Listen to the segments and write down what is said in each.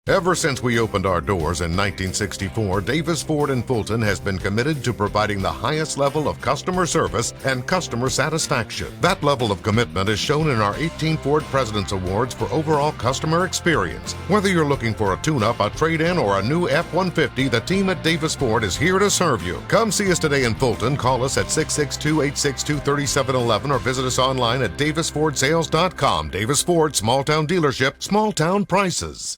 Ever since we opened our doors in 1964, Davis Ford in Fulton has been committed to providing the highest level of customer service and customer satisfaction. That level of commitment is shown in our 18 Ford President's Awards for overall customer experience. Whether you're looking for a tune-up, a trade-in, or a new F-150, the team at Davis Ford is here to serve you. Come see us today in Fulton. Call us at 662-862-3711 or visit us online at davisfordsales.com. Davis Ford, small-town dealership, small-town prices.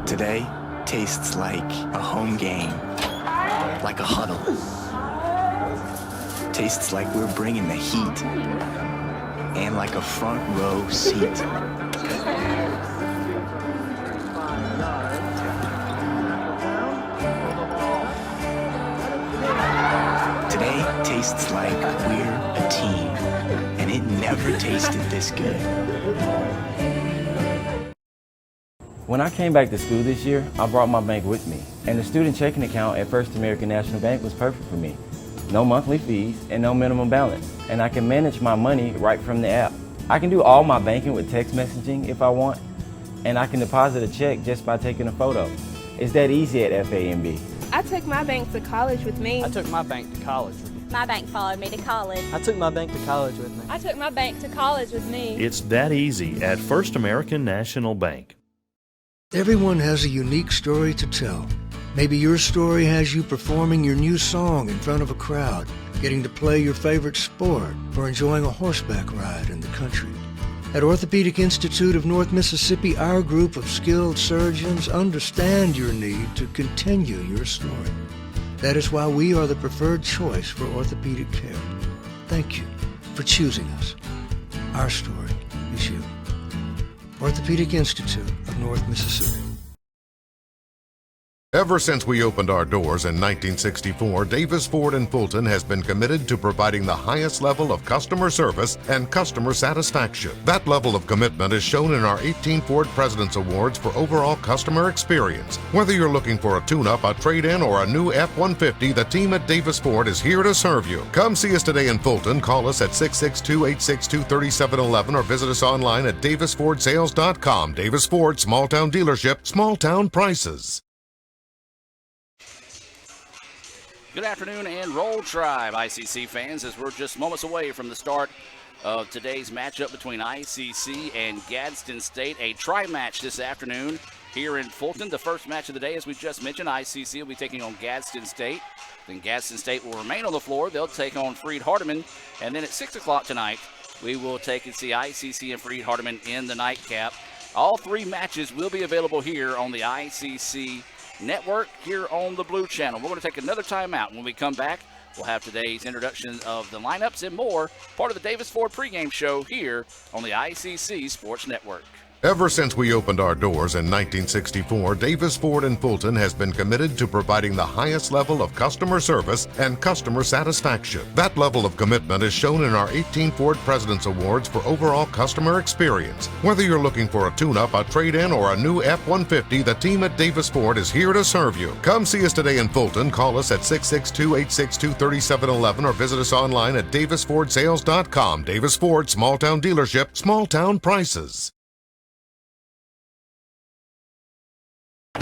Today tastes like a home game, like a huddle. Tastes like we're bringing the heat, and like a front row seat. Today tastes like we're a team, and it never tasted this good. When I came back to school this year, I brought my bank with me, and the student checking account at First American National Bank was perfect for me. No monthly fees and no minimum balance, and I can manage my money right from the app. I can do all my banking with text messaging if I want, and I can deposit a check just by taking a photo. It's that easy at FAMB. I took my bank to college with me. I took my bank to college with me. My bank followed me to college. I took my bank to college with me. I took my bank to college with me. It's that easy at First American National Bank. Everyone has a unique story to tell. Maybe your story has you performing your new song in front of a crowd, getting to play your favorite sport, or enjoying a horseback ride in the country. At Orthopedic Institute of North Mississippi, our group of skilled surgeons understand your need to continue your story. That is why we are the preferred choice for orthopedic care. Thank you for choosing us. Our story is you. Orthopedic Institute of North Mississippi. Ever since we opened our doors in 1964, Davis Ford in Fulton has been committed to providing the highest level of customer service and customer satisfaction. That level of commitment is shown in our 18 Ford President's Awards for overall customer experience. Whether you're looking for a tune-up, a trade-in, or a new F-150, the team at Davis Ford is here to serve you. Come see us today in Fulton. Call us at 662-862-3711 or visit us online at davisfordsales.com. Davis Ford, small-town dealership, small-town prices. Good afternoon and Roll Tribe, ICC fans, as we're just moments away from the start of today's matchup between ICC and Gadsden State, a tri-match this afternoon here in Fulton. The first match of the day, as we just mentioned, ICC will be taking on Gadsden State. Then Gadsden State will remain on the floor. They'll take on Freed-Hardeman. And then at 6 o'clock tonight, we will take and see ICC and Freed-Hardeman in the nightcap. All three matches will be available here on the ICC Network here on the Blue Channel. We're going to take another timeout. When we come back, we'll have today's introduction of the lineups and more, part of the Davis Ford pregame show here on the ICC Sports Network. Ever since we opened our doors in 1964, Davis Ford in Fulton has been committed to providing the highest level of customer service and customer satisfaction. That level of commitment is shown in our 18 Ford President's Awards for overall customer experience. Whether you're looking for a tune-up, a trade-in, or a new F-150, the team at Davis Ford is here to serve you. Come see us today in Fulton. Call us at 662-862-3711 or visit us online at davisfordsales.com. Davis Ford, small-town dealership, small-town prices.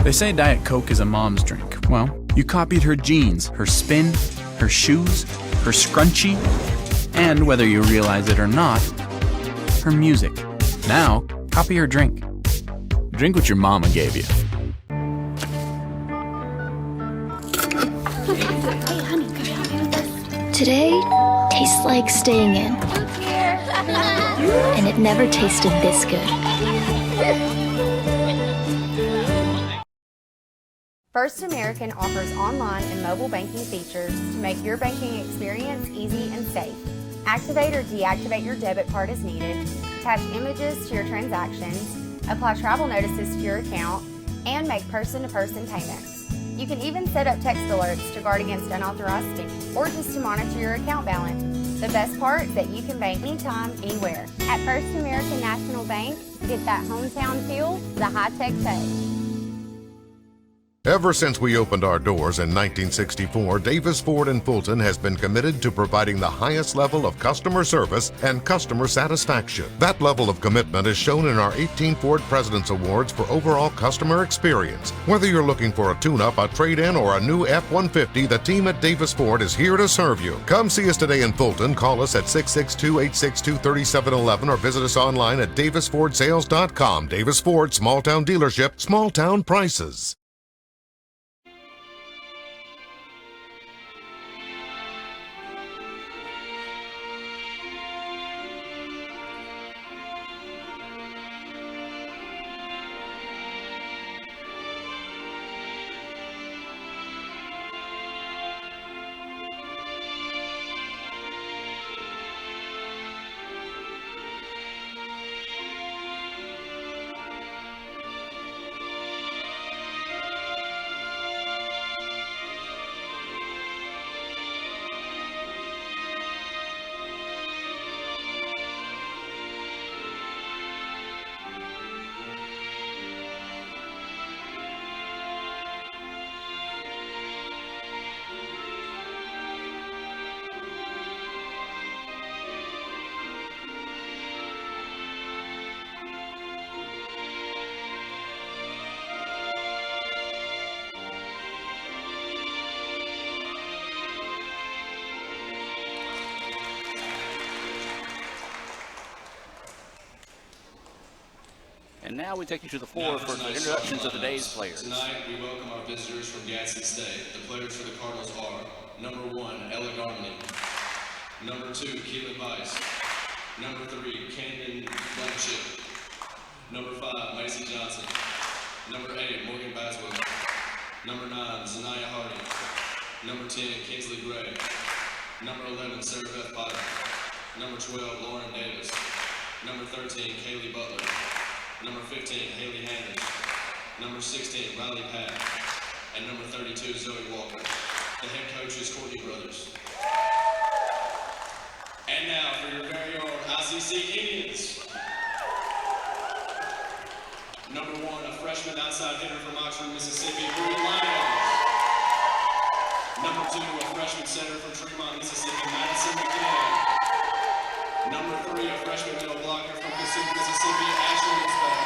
They say Diet Coke is a mom's drink. Well, you copied her jeans, her spin, her shoes, her scrunchie, and whether you realize it or not, her music. Now, copy her drink. Drink what your mama gave you. Hey, honey, can I help you with this? Today tastes like staying in. And it never tasted this good. First American offers online and mobile banking features to make your banking experience easy and safe. Activate or deactivate your debit card as needed, attach images to your transactions, apply travel notices to your account, and make person-to-person payments. You can even set up text alerts to guard against unauthorized spending or just to monitor your account balance. The best part is that you can bank anytime, anywhere. At First American National National Bank, get that hometown feel, the high-tech touch. Ever since we opened our doors in 1964, Davis Ford in Fulton has been committed to providing the highest level of customer service and customer satisfaction. That level of commitment is shown in our 18 Ford President's Awards for overall customer experience. Whether you're looking for a tune-up, a trade-in, or a new F-150, the team at Davis Ford is here to serve you. Come see us today in Fulton. Call us at 662-862-3711 or visit us online at davisfordsales.com. Davis Ford, small-town dealership, small-town prices. And now we take you to the floor for the introductions of today's players. Tonight, we welcome our visitors from Gadsden State. The players for the Cardinals are number 1, Ella Garmany, number 2, Keelan Weiss, number 3, Camden Blanchett, number 5, Macy Johnson, number 8, Morgan Baswell, number 9, Zanaya Hardy, number 10, Kinsley Gray, number 11, Sarah Beth Potter, number 12, Lauren Davis, number 13, Kaylee Butler, number 15, Haley Handers, number 16, Riley Pack, and number 32, Zoe Walker. The head coach is Courtney Brothers. And now for your very own ICC Indians. Number 1, a freshman outside hitter from Oxford, Mississippi, Bree Lyons. Number 2, a freshman center from Tremont, Mississippi, Madison McKay. Number 3, a freshman middle blocker from Kasuth, Mississippi, Ashley Isbell.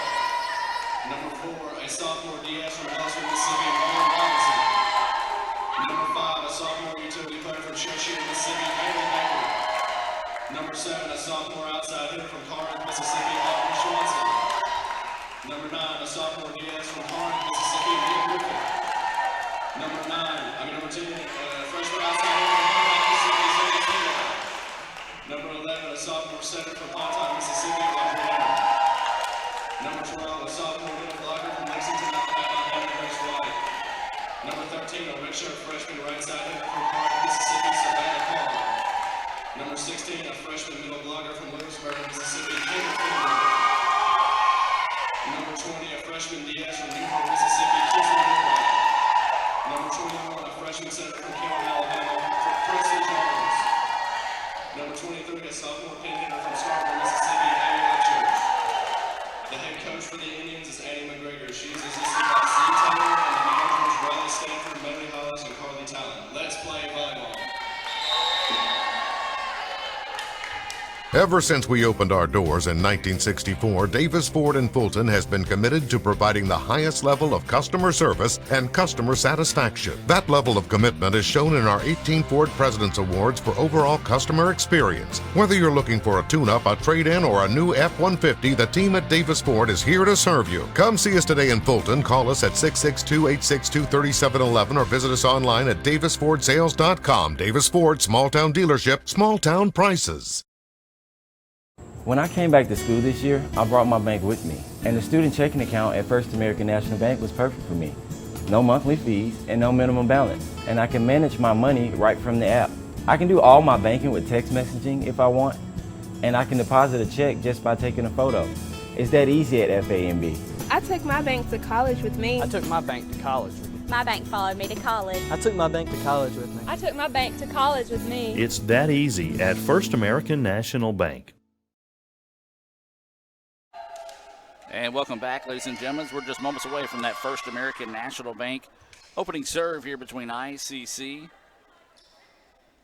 Number 4, a sophomore DS from Belcher, Mississippi, Lauren Robinson. Number 5, a sophomore utility player from Cheshire, Mississippi, Bailey Baker. Number 7, a sophomore outside hitter from Corinth, Mississippi, Aubrey Swanson. Number 9, a sophomore DS from Corinth, Mississippi, Leah Griffin. Number 10, freshman outside hitter from Corinth, Mississippi, Zoe Taylor. Number 11, a sophomore center from Pontotoc, Mississippi, Adriana. Number 12, a sophomore middle blocker from Lexington, Alabama, Hannah Grace White. Number 13, a redshirt freshman right side hitter from Corinth, Mississippi, Savannah Paul. Number 16, a freshman middle blocker from Lewisburg, Mississippi, Kendall Finnegan. Number 20, a freshman DS from Newport, Mississippi, Kirsten Woodward. Number 21, a freshman center from Kelly, Alabama, Presley Jones. Number 23, a sophomore pin hitter from Scarborough, Mississippi, Abby Upchurch. The head coach for the Indians is Annie McGregor. She is assisted by Steve Taylor and the managers Riley Stanford, Bailey Hollis, and Carly Talon. Let's play volleyball. Ever since we opened our doors in 1964, Davis Ford in Fulton has been committed to providing the highest level of customer service and customer satisfaction. That level of commitment is shown in our 18 Ford President's Awards for overall customer experience. Whether you're looking for a tune-up, a trade-in, or a new F-150, the team at Davis Ford is here to serve you. Come see us today in Fulton. Call us at 662-862-3711 or visit us online at davisfordsales.com. Davis Ford, small-town dealership, small-town prices. When I came back to school this year, I brought my bank with me, and the student checking account at First American National Bank was perfect for me. No monthly fees and no minimum balance, and I can manage my money right from the app. I can do all my banking with text messaging if I want, and I can deposit a check just by taking a photo. It's that easy at FAMB. I took my bank to college with me. I took my bank to college with me. My bank followed me to college. I took my bank to college with me. I took my bank to college with me. It's that easy at First American National Bank. And welcome back, ladies and gentlemen. We're just moments away from that First American National Bank opening serve here between ICC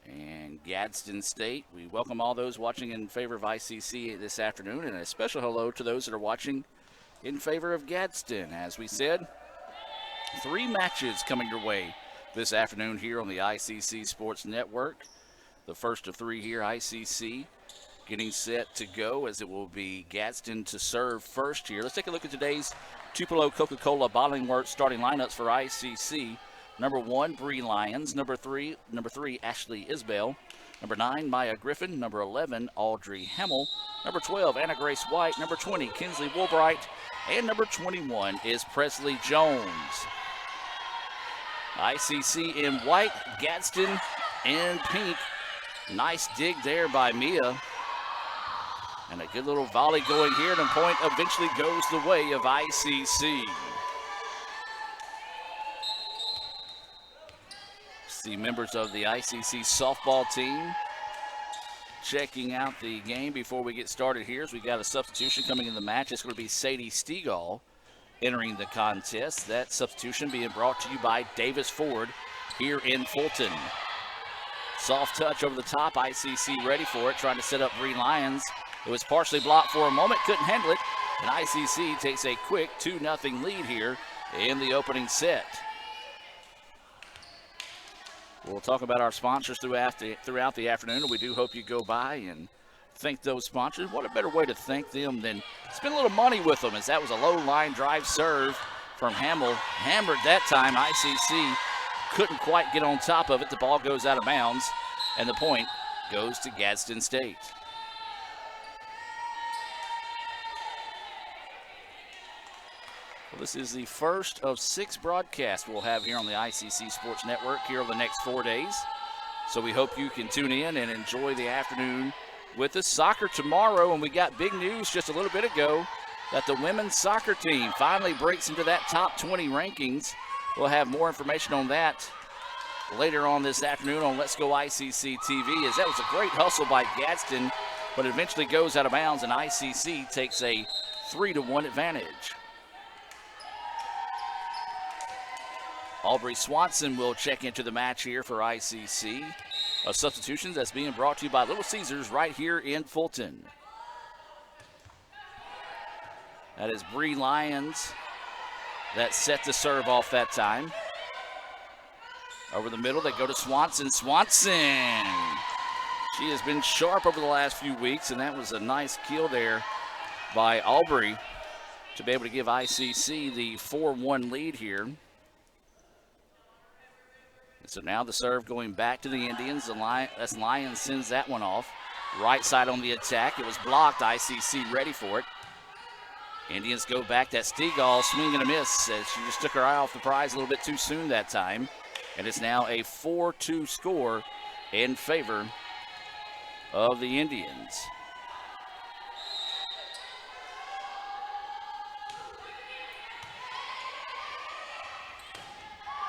and Gadsden State. We welcome all those watching in favor of ICC this afternoon, and a special hello to those that are watching in favor of Gadsden. As we said, 3 matches coming your way this afternoon here on the ICC Sports Network. The first of 3 here, ICC getting set to go, as it will be Gadsden to serve first here. Let's take a look at today's Tupelo Coca-Cola Bottling Works starting lineups for ICC. Number 1, Bree Lyons. Number 3, Ashley Isbell. Number 9, Maya Griffin. Number 11, Audrey Hamill. Number 12, Anna Grace White. Number 20, Kinsley Woolbright. And number 21 is Presley Jones. ICC in white, Gadsden in pink. Nice dig there by Mia. And a good little volley going here, and the point eventually goes the way of ICC. See members of the ICC softball team checking out the game before we get started here. As we got a substitution coming in the match. It's going to be Sadie Stegall entering the contest. That substitution being brought to you by Davis Ford here in Fulton. Soft touch over the top. ICC ready for it, trying to set up Bree Lyons. It was partially blocked for a moment, couldn't handle it, and ICC takes a quick 2-0 lead here in the opening set. We'll talk about our sponsors throughout the afternoon, and we do hope you go by and thank those sponsors. What a better way to thank them than spend a little money with them, as that was a low line drive serve from Hamill. Hammered that time. ICC couldn't quite get on top of it. The ball goes out of bounds, and the point goes to Gadsden State. Well, this is the first of 6 broadcasts we'll have here on the ICC Sports Network here over the next 4 days. So we hope you can tune in and enjoy the afternoon with us. Soccer tomorrow, and we got big news just a little bit ago that the women's soccer team finally breaks into that top 20 rankings. We'll have more information on that later on this afternoon on Let's Go ICC TV, as that was a great hustle by Gadsden, but it eventually goes out of bounds, and ICC takes a 3-1 advantage. Aubrey Swanson will check into the match here for ICC. A substitution that's being brought to you by Little Caesars right here in Fulton. That is Bree Lyons that's set to serve off that time. Over the middle, they go to Swanson. Swanson! She has been sharp over the last few weeks, and that was a nice kill there by Aubrey to be able to give ICC the 4-1 lead here. So now the serve going back to the Indians. That's Lyons sends that one off. Right side on the attack. It was blocked. ICC ready for it. Indians go back. That Stegall swing and a miss, as she just took her eye off the prize a little bit too soon that time. And it's now a 4-2 score in favor of the Indians.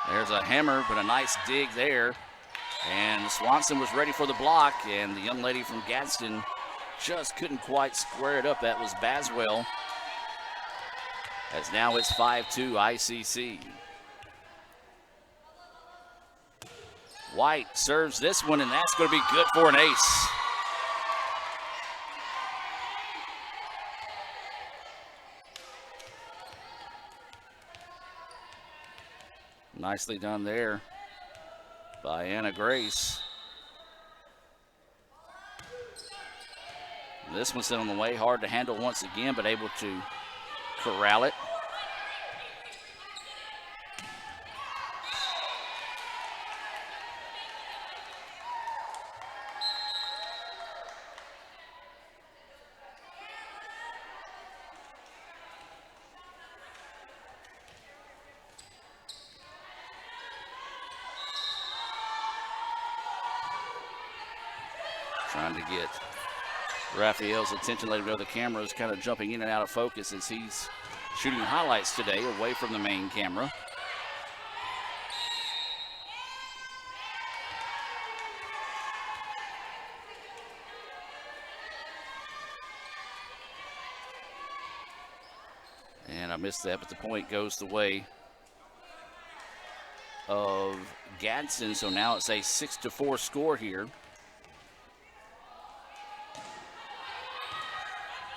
There's a hammer, but a nice dig there. And Swanson was ready for the block, and the young lady from Gadsden just couldn't quite square it up. That was Baswell. As now it's 5-2 ICC. White serves this one, and that's going to be good for an ace. Nicely done there by Anna Grace. This one's on the way, hard to handle once again, but able to corral it. Trying to get Raphael's attention. Let him know the camera is kind of jumping in and out of focus as he's shooting highlights today away from the main camera. And I missed that, but the point goes the way of Gadsden. So now it's a 6-4 score here.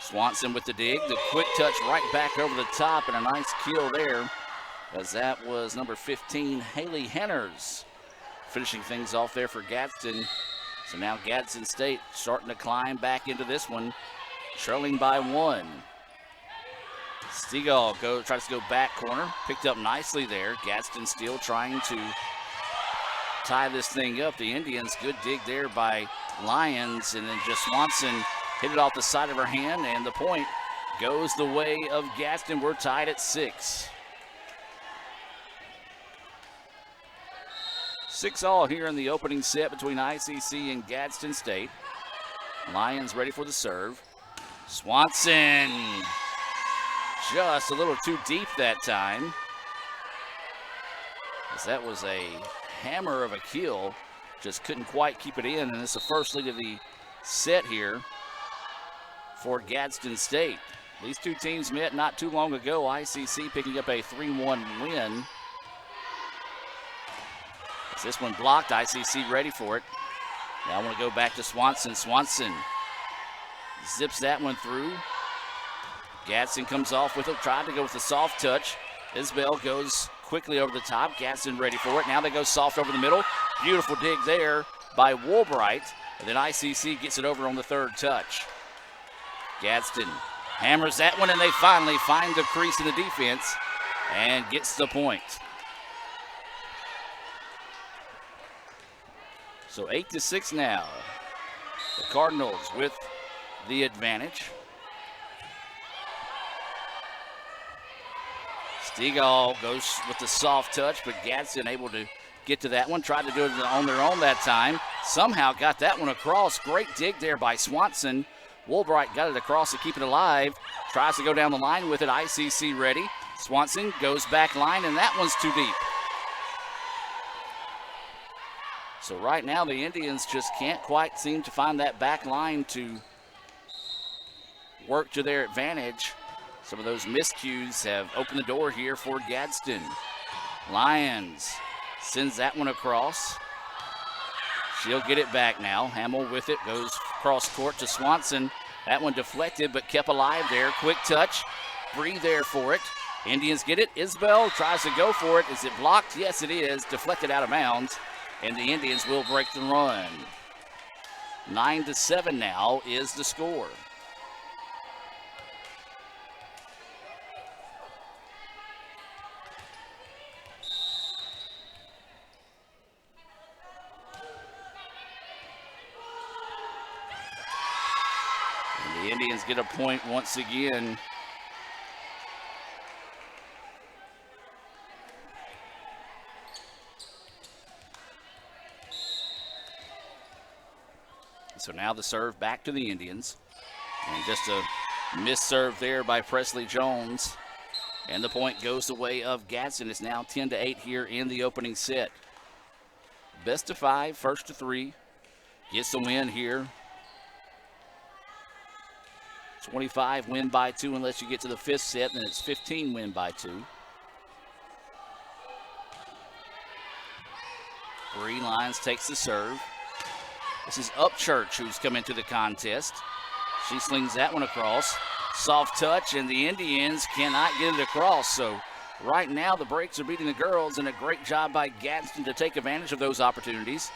Swanson with the dig, the quick touch right back over the top, and a nice kill there, as that was number 15, Haley Henners, finishing things off there for Gadsden. So now Gadsden State starting to climb back into this one, trailing by 1. Stegall tries to go back corner, picked up nicely there. Gadsden still trying to tie this thing up. The Indians, good dig there by Lyons, and then just Swanson hit it off the side of her hand, and the point goes the way of Gadsden. We're tied at 6. 6-all here in the opening set between ICC and Gadsden State. Lyons ready for the serve. Swanson just a little too deep that time, as that was a hammer of a kill. Just couldn't quite keep it in, and it's the first lead of the set here for Gadsden State. These two teams met not too long ago. ICC picking up a 3-1 win. As this one blocked, ICC ready for it. Now I want to go back to Swanson. Swanson zips that one through. Gadsden comes off with it, tried to go with a soft touch. Isbell goes quickly over the top. Gadsden ready for it. Now they go soft over the middle. Beautiful dig there by Woolbright. And then ICC gets it over on the third touch. Gadsden hammers that one, and they finally find the crease in the defense and gets the point. So 8-6 now. The Cardinals with the advantage. Stegall goes with the soft touch, but Gadsden able to get to that one. Tried to do it on their own that time. Somehow got that one across. Great dig there by Swanson. Woolbright got it across to keep it alive. Tries to go down the line with it. ICC ready. Swanson goes back line, and that one's too deep. So right now the Indians just can't quite seem to find that back line to work to their advantage. Some of those miscues have opened the door here for Gadsden. Lyons sends that one across. She'll get it back now. Hamill with it, goes cross court to Swanson. That one deflected but kept alive there. Quick touch, Bree there for it. Indians get it. Isbell tries to go for it. Is it blocked? Yes, it is. Deflected out of bounds, and the Indians will break the run. 9-7 now is the score. The Indians get a point once again. So now the serve back to the Indians. And just a missed serve there by Presley Jones. And the point goes the way of Gadsden. It's now 10-8 here in the opening set. Best of 5, first to 3. Gets the win here. 25 win by 2 unless you get to the 5th set, then it's 15 win by 2. Bree Lyons takes the serve. This is Upchurch who's come into the contest. She slings that one across. Soft touch, and the Indians cannot get it across. So right now the breaks are beating the girls, and a great job by Gadsden to take advantage of those opportunities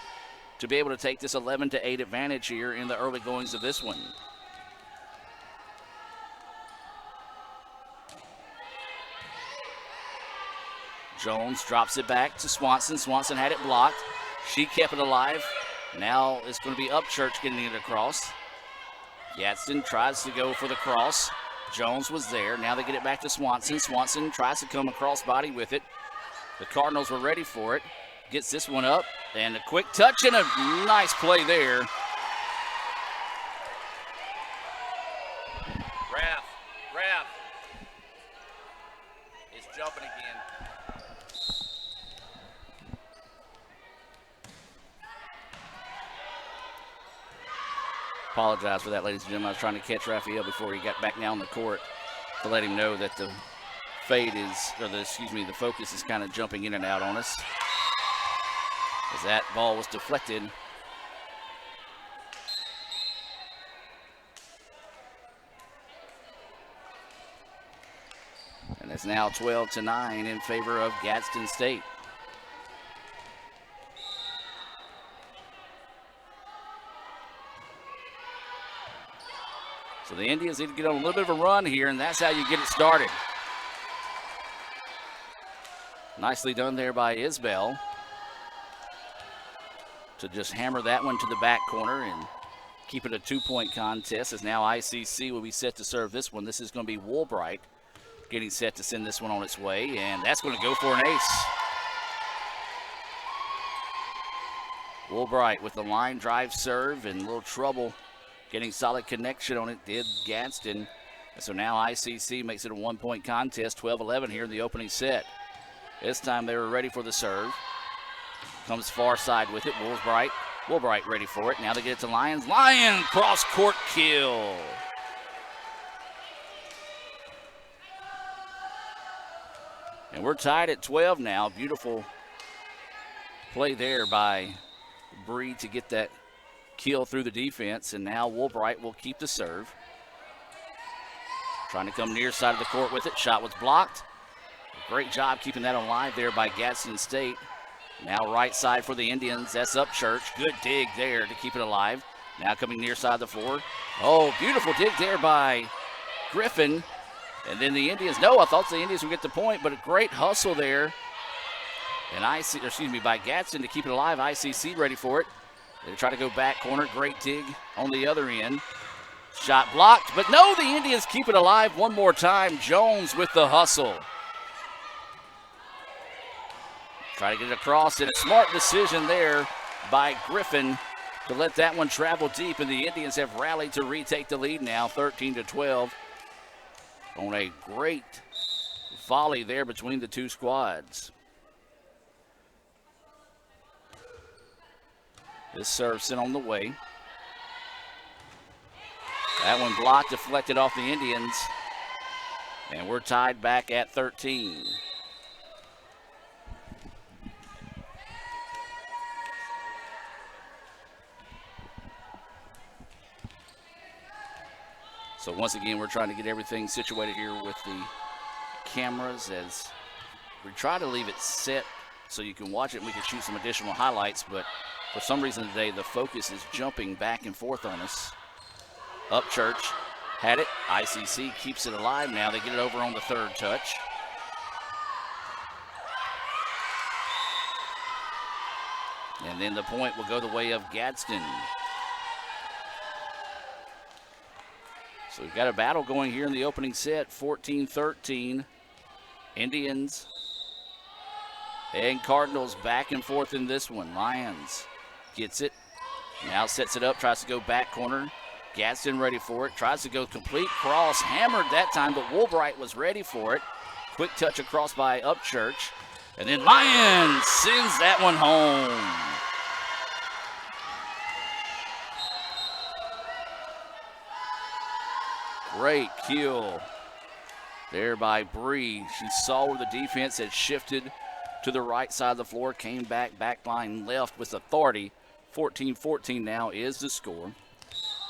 to be able to take this 11-8 advantage here in the early goings of this one. Jones drops it back to Swanson. Swanson had it blocked. She kept it alive. Now it's going to be Upchurch getting it across. Gadsden tries to go for the cross. Jones was there. Now they get it back to Swanson. Swanson tries to come across body with it. The Cardinals were ready for it. Gets this one up. And a quick touch and a nice play there. Ref is jumping again. Apologize for that, ladies and gentlemen. I was trying to catch Raphael before he got back down the court to let him know that the the focus is kind of jumping in and out on us as that ball was deflected. And it's now 12-9 in favor of Gadsden State. So the Indians need to get on a little bit of a run here, and that's how you get it started. Nicely done there by Isbell to just hammer that one to the back corner and keep it a 2-point contest, as now ICC will be set to serve this one. This is going to be Woolbright getting set to send this one on its way, and that's going to go for an ace. Woolbright with the line drive serve, and a little trouble getting solid connection on it did Gadsden. And so now ICC makes it a 1-point contest, 12-11 here in the opening set. This time they were ready for the serve. Comes far side with it, Woolbright ready for it. Now they get it to Lyons. Lyons, cross-court kill. And we're tied at 12 now. Beautiful play there by Bree to get that kill through the defense, and now Woolbright will keep the serve. Trying to come near side of the court with it. Shot was blocked. Great job keeping that alive there by Gadsden State. Now right side for the Indians. That's Upchurch. Good dig there to keep it alive. Now coming near side of the floor. Oh, beautiful dig there by Griffin. And then the Indians, I thought the Indians would get the point, but a great hustle there. And by Gadsden to keep it alive. ICC ready for it. They try to go back corner. Great dig on the other end. Shot blocked, but no, the Indians keep it alive one more time. Jones with the hustle. Try to get it across, and a smart decision there by Griffin to let that one travel deep, and the Indians have rallied to retake the lead now, 13-12. On a great volley there between the two squads. This serve sent on the way. That one blocked, deflected off the Indians. And we're tied back at 13. So once again, we're trying to get everything situated here with the cameras as we try to leave it set so you can watch it and we can shoot some additional highlights, but for some reason today, the focus is jumping back and forth on us. Upchurch had it. ICC keeps it alive now. They get it over on the third touch. And then the point will go the way of Gadsden. So we've got a battle going here in the opening set, 14-13. Indians and Cardinals back and forth in this one. Lyons gets it. Now sets it up, tries to go back corner. Gadsden ready for it. Tries to go complete cross. Hammered that time, but Woolbright was ready for it. Quick touch across by Upchurch. And then Lyons sends that one home. Great kill there by Bree. She saw where the defense had shifted to the right side of the floor, came back line left with authority. 14-14 now is the score,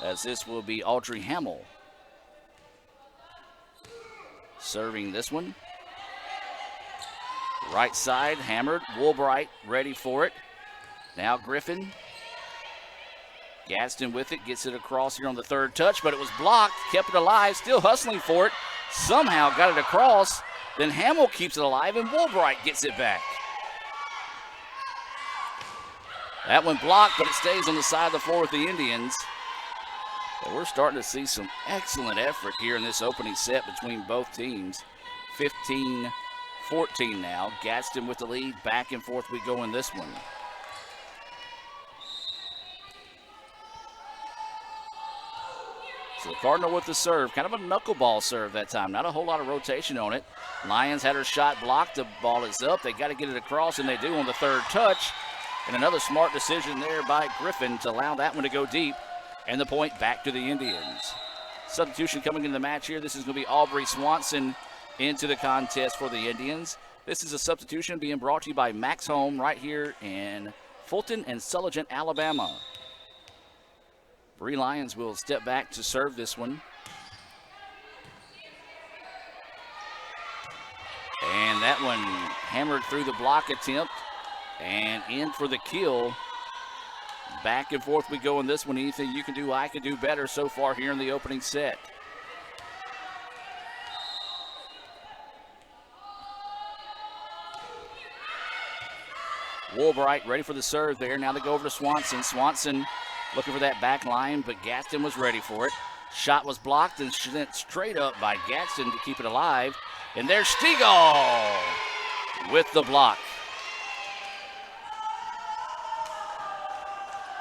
as this will be Audrey Hamill serving this one. Right side, hammered. Woolbright ready for it. Now Griffin. Gadsden with it, gets it across here on the third touch, but it was blocked, kept it alive, still hustling for it. Somehow got it across. Then Hamill keeps it alive, and Woolbright gets it back. That one blocked, but it stays on the side of the floor with the Indians. But we're starting to see some excellent effort here in this opening set between both teams. 15-14 now. Gadsden with the lead. Back and forth we go in this one. So the Cardinal with the serve, kind of a knuckleball serve that time. Not a whole lot of rotation on it. Lyons had her shot blocked. The ball is up. They got to get it across, and they do on the third touch. And another smart decision there by Griffin to allow that one to go deep. And the point back to the Indians. Substitution coming into the match here. This is going to be Aubrey Swanson into the contest for the Indians. This is a substitution being brought to you by Max Home right here in Fulton and Sulligent, Alabama. Bree Lyons will step back to serve this one. And that one hammered through the block attempt and in for the kill. Back and forth we go in this one. Anything you can do, I can do better so far here in the opening set. Woolbright ready for the serve there. Now they go over to Swanson. Swanson looking for that back line, but Gadsden was ready for it. Shot was blocked and sent straight up by Gadsden to keep it alive. And there's Stegall with the block.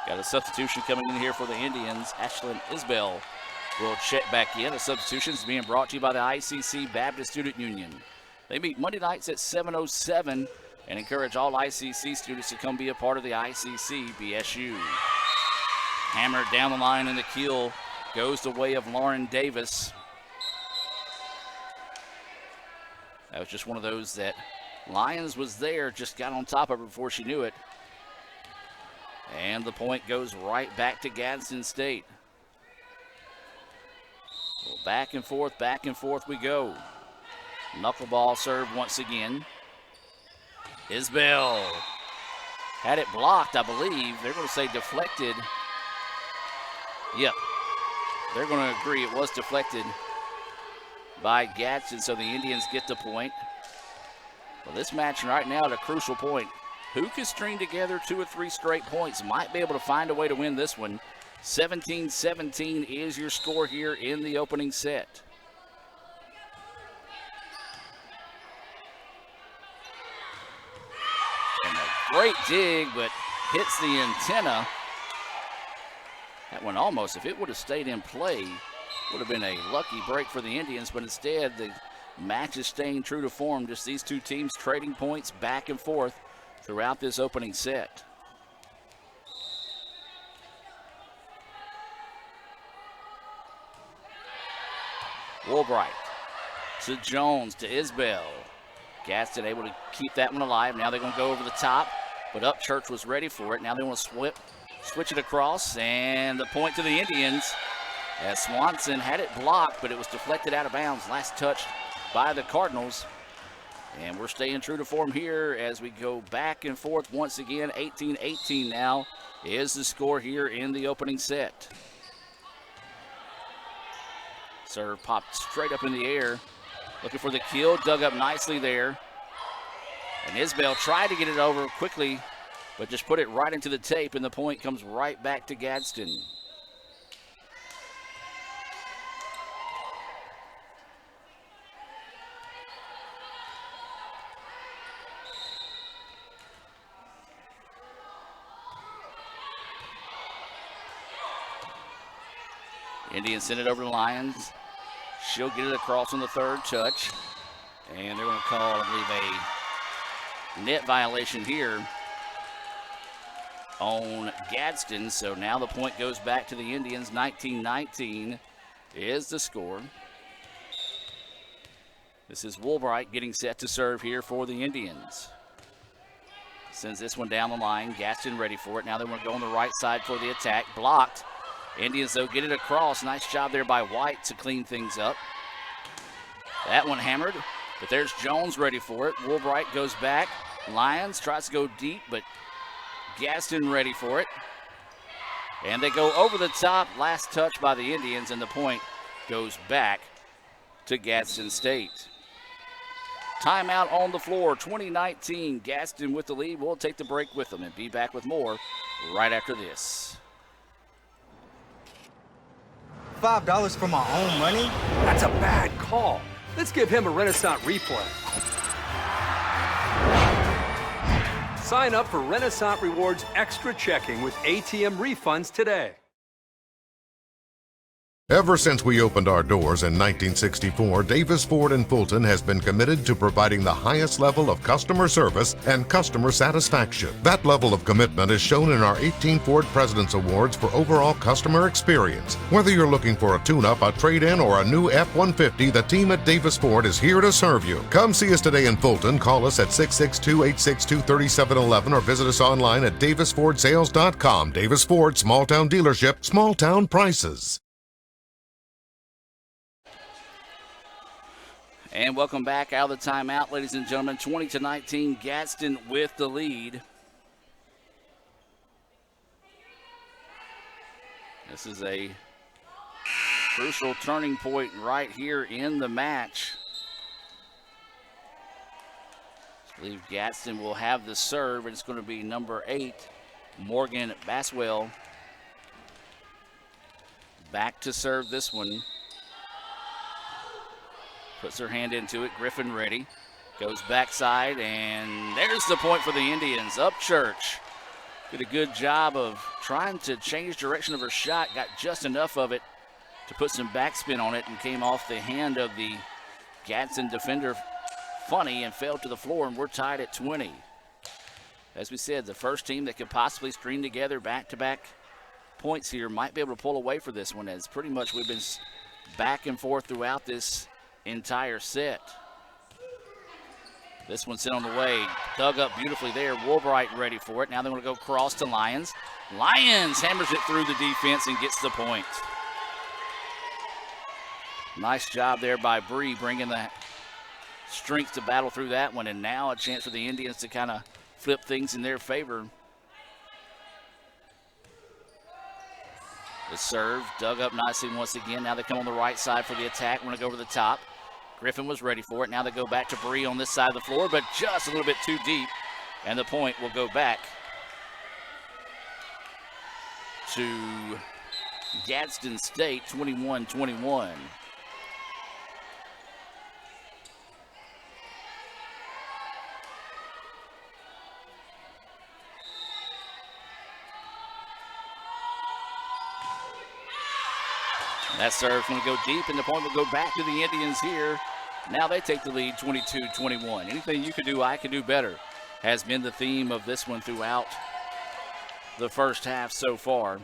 Got a substitution coming in here for the Indians. Ashlyn Isbell will check back in. The substitution is being brought to you by the ICC Baptist Student Union. They meet Monday nights at 7:07 and encourage all ICC students to come be a part of the ICC BSU. Hammered down the line, and the kill goes the way of Lauren Davis. That was just one of those that Lyons was there, just got on top of her before she knew it. And the point goes right back to Gadsden State. Well, back and forth we go. Knuckleball serve once again. Isbell had it blocked, I believe. They're going to say deflected. Yep, they're going to agree it was deflected by Gadsden, so the Indians get the point. Well, this match right now at a crucial point. Who can string together 2 or 3 straight points might be able to find a way to win this one. 17-17 is your score here in the opening set. And a great dig, but hits the antenna. That one almost, if it would have stayed in play, would have been a lucky break for the Indians, but instead the match is staying true to form. Just these two teams trading points back and forth throughout this opening set. Woolbright to Jones to Isbell. Gadsden able to keep that one alive. Now they're going to go over the top, but Upchurch was ready for it. Now they want to switch it across, and the point to the Indians as Swanson had it blocked, but it was deflected out of bounds. Last touch by the Cardinals. And we're staying true to form here as we go back and forth once again. 18-18 now is the score here in the opening set. Serve popped straight up in the air. Looking for the kill, dug up nicely there. And Isbell tried to get it over quickly, but just put it right into the tape, and the point comes right back to Gadsden. Indians send it over to Lyons. She'll get it across on the third touch. And they're going to call, I believe, a net violation here on Gadsden. So now the point goes back to the Indians. 19-19 is the score. This is Woolbright getting set to serve here for the Indians. Sends this one down the line. Gadsden ready for it. Now they want to go on the right side for the attack. Blocked. Indians, though, get it across. Nice job there by White to clean things up. That one hammered, but there's Jones ready for it. Woolbright goes back. Lyons tries to go deep, but Gadsden ready for it. And they go over the top. Last touch by the Indians, and the point goes back to Gadsden State. Timeout on the floor, 2019. Gadsden with the lead. We'll take the break with them and be back with more right after this. $5 for my own money? That's a bad call. Let's give him a Renaissance replay. Sign up for Renaissance Rewards Extra Checking with ATM refunds today. Ever since we opened our doors in 1964, Davis Ford in Fulton has been committed to providing the highest level of customer service and customer satisfaction. That level of commitment is shown in our 18 Ford President's Awards for overall customer experience. Whether you're looking for a tune-up, a trade-in, or a new F-150, the team at Davis Ford is here to serve you. Come see us today in Fulton. Call us at 662-862-3711 or visit us online at davisfordsales.com. Davis Ford, small town dealership, small town prices. And welcome back out of the timeout, ladies and gentlemen. 20-19, Gadsden with the lead. This is a crucial turning point right here in the match. I believe Gadsden will have the serve, and it's going to be number 8, Morgan Baswell. Back to serve this one. Puts her hand into it. Griffin ready. Goes backside, and there's the point for the Indians. Upchurch did a good job of trying to change direction of her shot. Got just enough of it to put some backspin on it and came off the hand of the Gadsden defender funny and fell to the floor, and we're tied at 20. As we said, the first team that could possibly string together back-to-back points here might be able to pull away for this one, as pretty much we've been back and forth throughout this entire set. This one's sent on the way. Dug up beautifully there. Woolbright ready for it. Now they're going to go cross to Lyons. Lyons hammers it through the defense and gets the point. Nice job there by Bree, bringing the strength to battle through that one. And now a chance for the Indians to kind of flip things in their favor. The serve dug up nicely once again. Now they come on the right side for the attack. We're going to go over the top. Griffin was ready for it. Now they go back to Bree on this side of the floor, but just a little bit too deep. And the point will go back to Gadsden State, 21-21. That serve's going to go deep, and the point will go back to the Indians here. Now they take the lead 22-21. Anything you can do, I can do better, has been the theme of this one throughout the first half so far.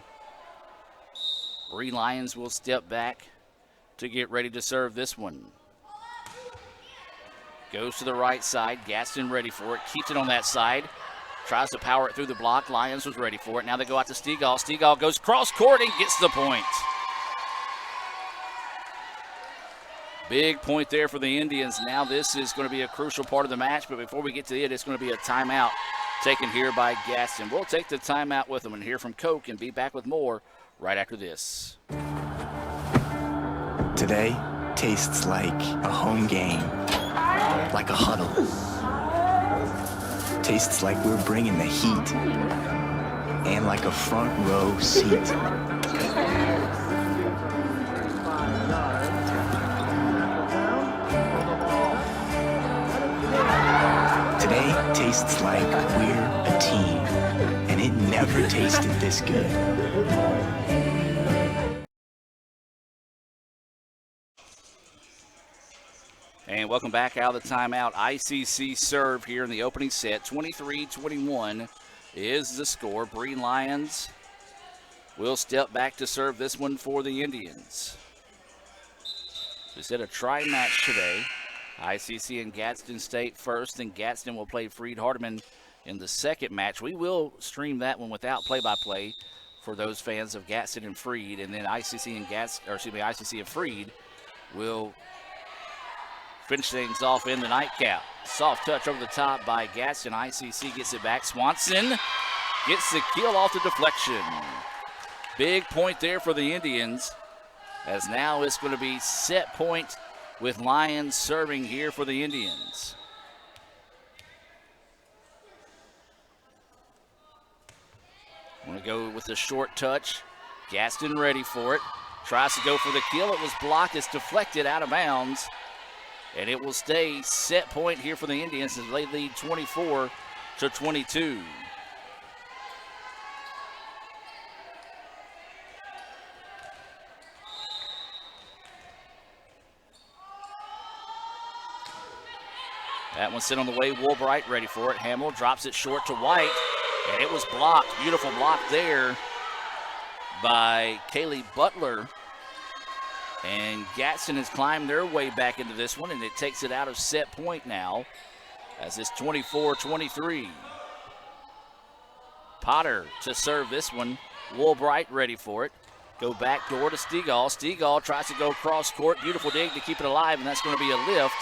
Bree Lyons will step back to get ready to serve this one. Goes to the right side. Gadsden ready for it. Keeps it on that side. Tries to power it through the block. Lyons was ready for it. Now they go out to Stegall. Stegall goes cross court and gets the point. Big point there for the Indians. Now this is going to be a crucial part of the match, but before we get to it, it's going to be a timeout taken here by Gadsden. We'll take the timeout with them and hear from Coke and be back with more right after this. Today tastes like a home game, like a huddle. Tastes like we're bringing the heat, and like a front row seat. Today tastes like we're a team, and it never tasted this good. And welcome back out of the timeout. ICC serve here in the opening set. 23-21 is the score. Bree Lyons will step back to serve this one for the Indians. We said a tri-match today. ICC and Gadsden State first, and Gadsden will play Freed Hardeman in the second match. We will stream that one without play-by-play for those fans of Gadsden and Freed, and then ICC and Freed will finish things off in the nightcap. Soft touch over the top by Gadsden. ICC gets it back. Swanson gets the kill off the deflection. Big point there for the Indians, as now it's going to be set point with Lyons serving here for the Indians. Want to go with the short touch. Gadsden ready for it. Tries to go for the kill. It was blocked. It's deflected out of bounds. And it will stay set point here for the Indians as they lead 24-22. That one's sent on the way. Woolbright ready for it. Hamill drops it short to White, and it was blocked. Beautiful block there by Kaylee Butler. And Gadsden has climbed their way back into this one, and it takes it out of set point now as it's 24-23. Potter to serve this one. Woolbright ready for it. Go back door to Stegall. Stegall tries to go cross court. Beautiful dig to keep it alive, and that's going to be a lift.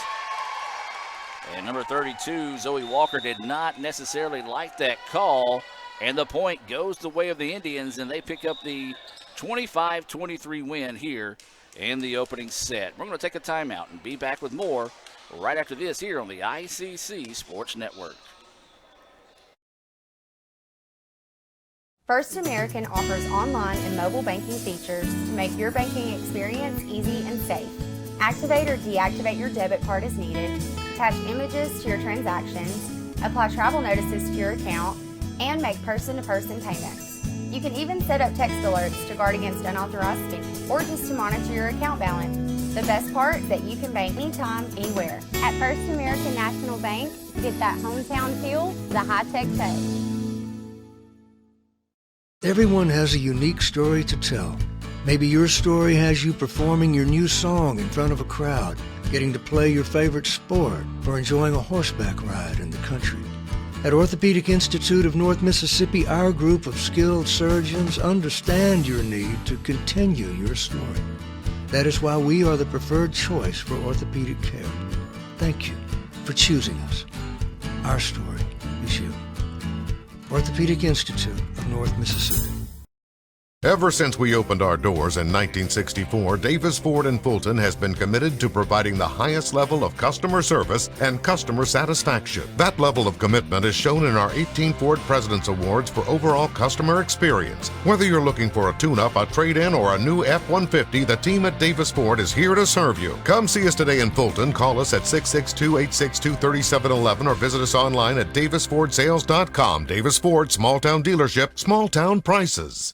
And number 32, Zoe Walker, did not necessarily like that call. And the point goes the way of the Indians, and they pick up the 25-23 win here in the opening set. We're going to take a timeout and be back with more right after this here on the ICC Sports Network. First American offers online and mobile banking features to make your banking experience easy and safe. Activate or deactivate your debit card as needed, attach images to your transactions, apply travel notices to your account, and make person-to-person payments. You can even set up text alerts to guard against unauthorized spending or just to monitor your account balance. The best part is that you can bank anytime, anywhere. At First American National Bank, get that hometown feel the high-tech way. Everyone has a unique story to tell. Maybe your story has you performing your new song in front of a crowd, getting to play your favorite sport, or enjoying a horseback ride in the country. At Orthopedic Institute of North Mississippi, our group of skilled surgeons understand your need to continue your story. That is why we are the preferred choice for orthopedic care. Thank you for choosing us. Our story is you. Orthopedic Institute of North Mississippi. Ever since we opened our doors in 1964, Davis Ford in Fulton has been committed to providing the highest level of customer service and customer satisfaction. That level of commitment is shown in our 18 Ford President's Awards for overall customer experience. Whether you're looking for a tune-up, a trade-in, or a new F-150, the team at Davis Ford is here to serve you. Come see us today in Fulton. Call us at 662-862-3711 or visit us online at davisfordsales.com. Davis Ford, small-town dealership, small-town prices.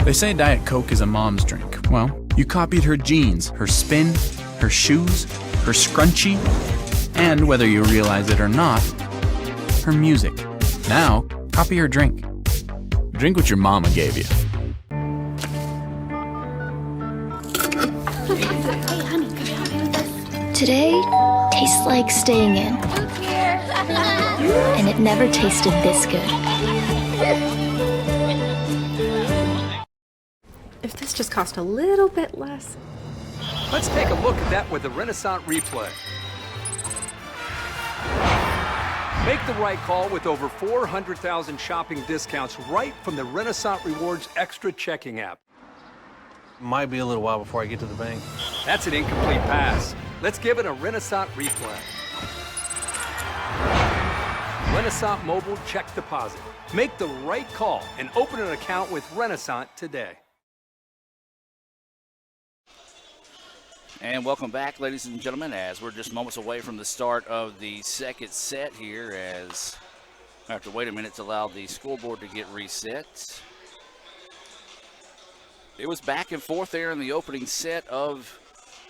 They say Diet Coke is a mom's drink. Well, you copied her jeans, her spin, her shoes, her scrunchie, and whether you realize it or not, her music. Now, copy her drink. Drink what your mama gave you. Hey, honey, could you help me with this? Today tastes like staying in. And it never tasted this good. If this just cost a little bit less. Let's take a look at that with the Renaissance replay. Make the right call with over 400,000 shopping discounts right from the Renaissance Rewards Extra checking app. Might be a little while before I get to the bank. That's an incomplete pass. Let's give it a Renaissance replay. Renaissance Mobile Check Deposit. Make the right call and open an account with Renaissance today. And welcome back, ladies and gentlemen, as we're just moments away from the start of the second set here, as I have to wait a minute to allow the scoreboard to get reset. It was back and forth there in the opening set of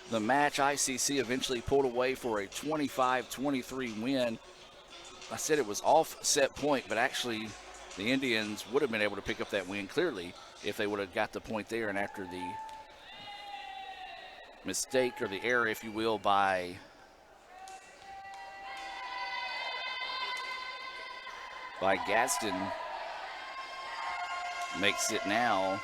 the match. ICC eventually pulled away for a 25-23 win. I said it was off set point, but actually the Indians would have been able to pick up that win clearly if they would have got the point there, and after the mistake, or the error, if you will, by Gadsden, makes it now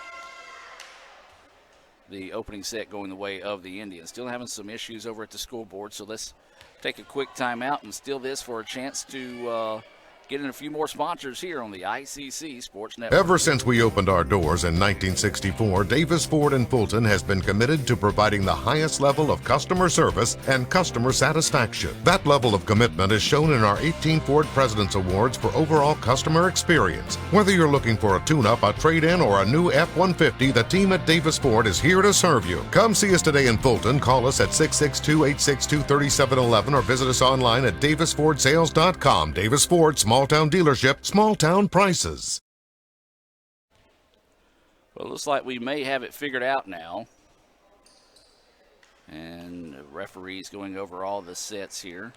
the opening set going the way of the Indians. Still having some issues over at the scoreboard, so let's take a quick timeout and steal this for a chance to get in a few more sponsors here on the ICC Sports Network. Ever since we opened our doors in 1964, Davis Ford in Fulton has been committed to providing the highest level of customer service and customer satisfaction. That level of commitment is shown in our 18 Ford President's Awards for overall customer experience. Whether you're looking for a tune-up, a trade-in, or a new F-150, the team at Davis Ford is here to serve you. Come see us today in Fulton. Call us at 662-862-3711 or visit us online at davisfordsales.com. Davis Ford, small-town dealership, small-town prices. Well, it looks like we may have it figured out now. And the referee's going over all the sets here.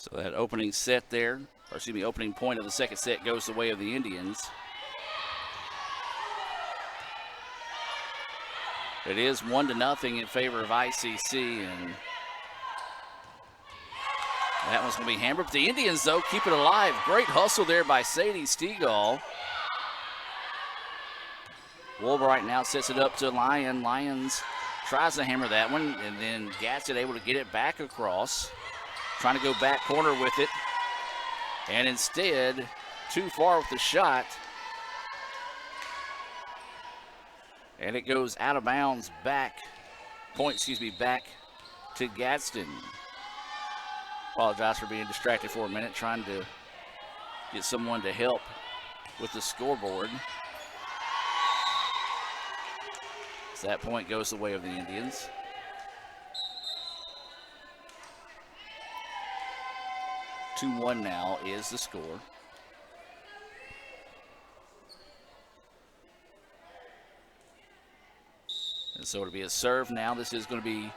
So that opening set there, or excuse me, opening point of the second set goes the way of the Indians. It is 1-0 in favor of ICC, and that one's going to be hammered. The Indians, though, keep it alive. Great hustle there by Sadie Stegall. Woolbright now sets it up to Lyon. Lyons tries to hammer that one, and then Gadsden able to get it back across. Trying to go back corner with it, and instead, too far with the shot. And it goes out of bounds back to Gadsden. Apologize for being distracted for a minute, trying to get someone to help with the scoreboard. So that point goes the way of the Indians. (2-1) now is the score. And so it'll be a serve now. This is going to be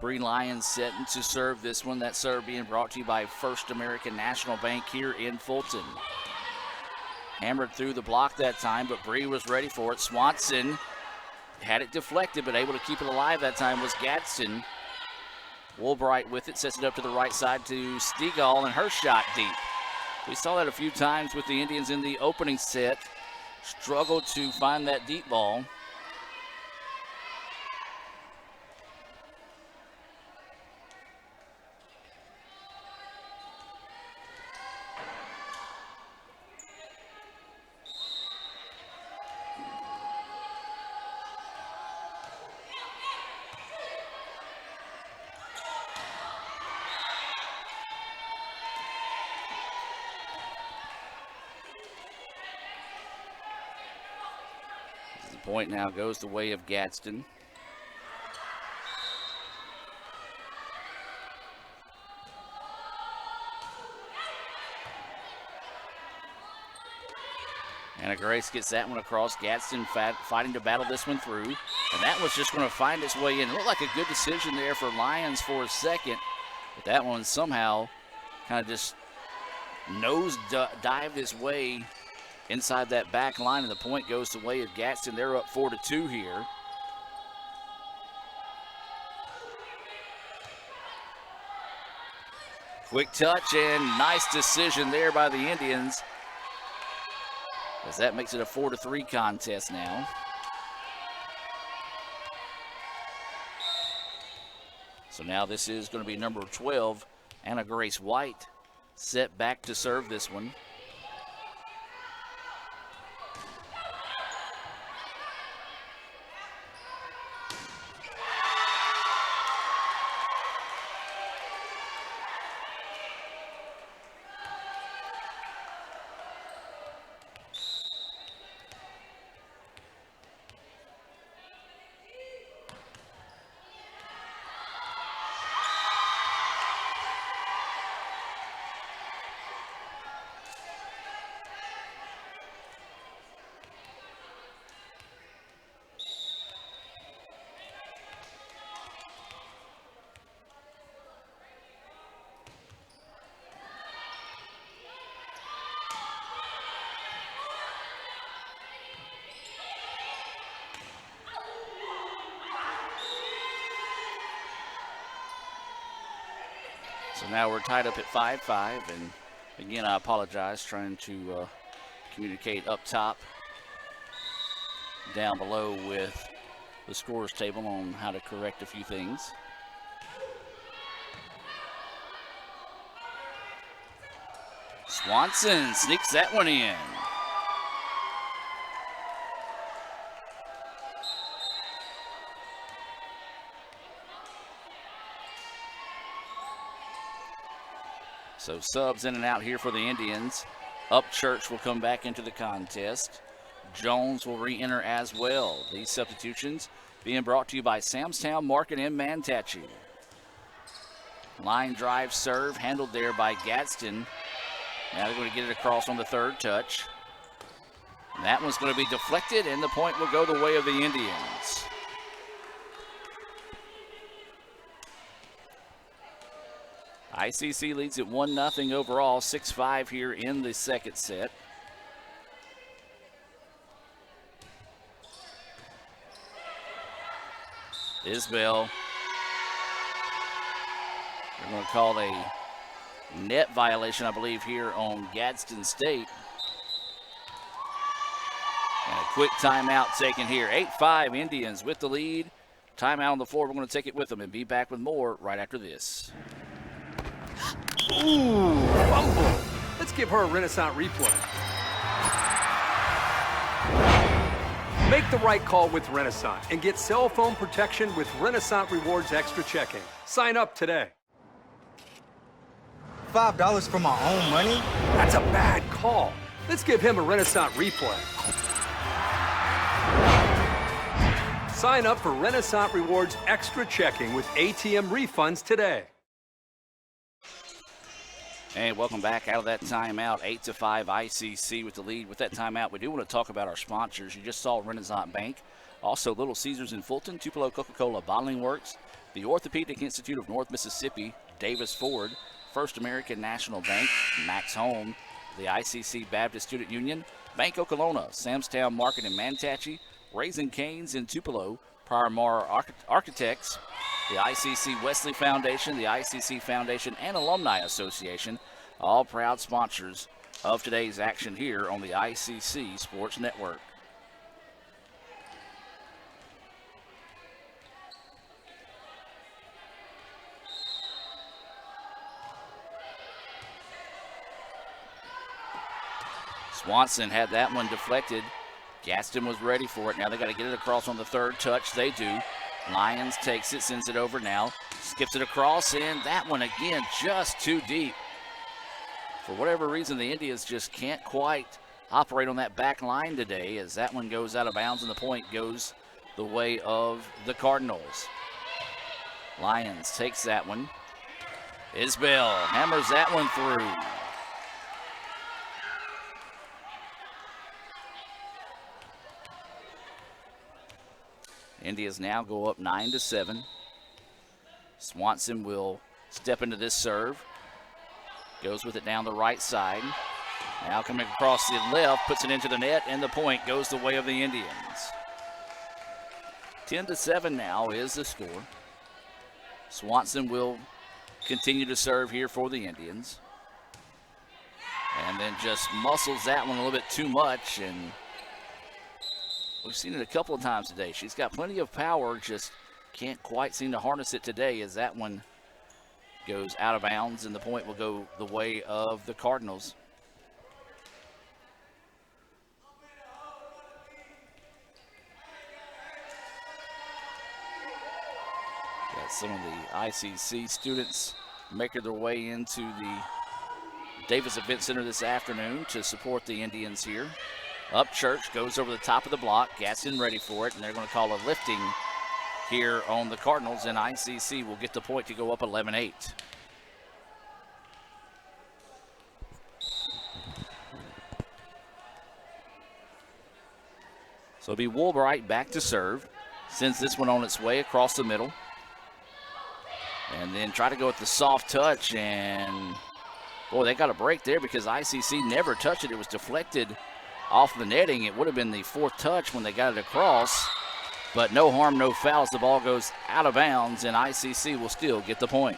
Bree Lyons setting to serve this one. That serve being brought to you by First American National Bank here in Fulton. Hammered through the block that time, but Bree was ready for it. Swanson had it deflected, but able to keep it alive that time was Gadsden. Woolbright with it, sets it up to the right side to Stegall, and her shot deep. We saw that a few times with the Indians in the opening set. Struggled to find that deep ball. Point now goes the way of Gadsden. Anna Grace gets that one across. Gadsden fighting to battle this one through. And that was just going to find its way in. It looked like a good decision there for Lyons for a second. But that one somehow kind of just nose dived his way inside that back line, and the point goes the way of Gadsden. They're up 4-2 here. Quick touch and nice decision there by the Indians, as that makes it a 4-3 contest now. So now this is going to be number 12, Anna Grace White, set back to serve this one. So now we're tied up at 5-5, and again, I apologize, trying to communicate up top, down below with the scores table on how to correct a few things. Swanson sneaks that one in. So subs in and out here for the Indians. Upchurch will come back into the contest. Jones will re-enter as well. These substitutions being brought to you by Samstown Market and Mantachi. Line drive serve handled there by Gadsden. Now they're going to get it across on the third touch. And that one's going to be deflected, and the point will go the way of the Indians. ICC leads at 1-0 overall, 6-5 here in the second set. Isbell. They're going to call a net violation, I believe, here on Gadsden State. And a quick timeout taken here. 8-5 Indians with the lead. Timeout on the floor. We're going to take it with them and be back with more right after this. Ooh, fumble. Let's give her a Renaissance replay. Make the right call with Renaissance and get cell phone protection with Renaissance Rewards Extra Checking. Sign up today. $5 for my own money? That's a bad call. Let's give him a Renaissance replay. Sign up for Renaissance Rewards Extra Checking with ATM refunds today. And welcome back out of that timeout. 8-5 ICC with the lead. With that timeout, we do want to talk about our sponsors. You just saw Renaissance Bank. Also, Little Caesars in Fulton, Tupelo Coca-Cola Bottling Works, the Orthopedic Institute of North Mississippi, Davis Ford, First American National Bank, Max Home, the ICC Baptist Student Union, Bank Okolona, Samstown Market in Manatee, Raising Cane's in Tupelo, Prior Architects, the ICC Wesley Foundation, the ICC Foundation, and Alumni Association, all proud sponsors of today's action here on the ICC Sports Network. Swanson had that one deflected. Gadsden was ready for it. Now they got to get it across on the third touch. They do. Lyons takes it, sends it over now. Skips it across, and that one again just too deep. For whatever reason, the Indians just can't quite operate on that back line today as that one goes out of bounds and the point goes the way of the Cardinals. Lyons takes that one. Isbell hammers that one through. Indians now go up 9-7. Swanson will step into this serve. Goes with it down the right side. Now coming across the left, puts it into the net, and the point goes the way of the Indians. 10-7 now is the score. Swanson will continue to serve here for the Indians. And then just muscles that one a little bit too much, and we've seen it a couple of times today. She's got plenty of power, just can't quite seem to harness it today as that one goes out of bounds, and the point will go the way of the Cardinals. Got some of the ICC students making their way into the Davis Event Center this afternoon to support the Indians here. Upchurch goes over the top of the block. Gadsden ready for it, and they're going to call a lifting here on the Cardinals, and ICC will get the point to go up 11-8. So it'll be Woolbright back to serve. Sends this one on its way across the middle. And then try to go with the soft touch, and boy, they got a break there because ICC never touched it. It was deflected off the netting. It would have been the fourth touch when they got it across, but no harm, no foul as the ball goes out of bounds, and ICC will still get the point.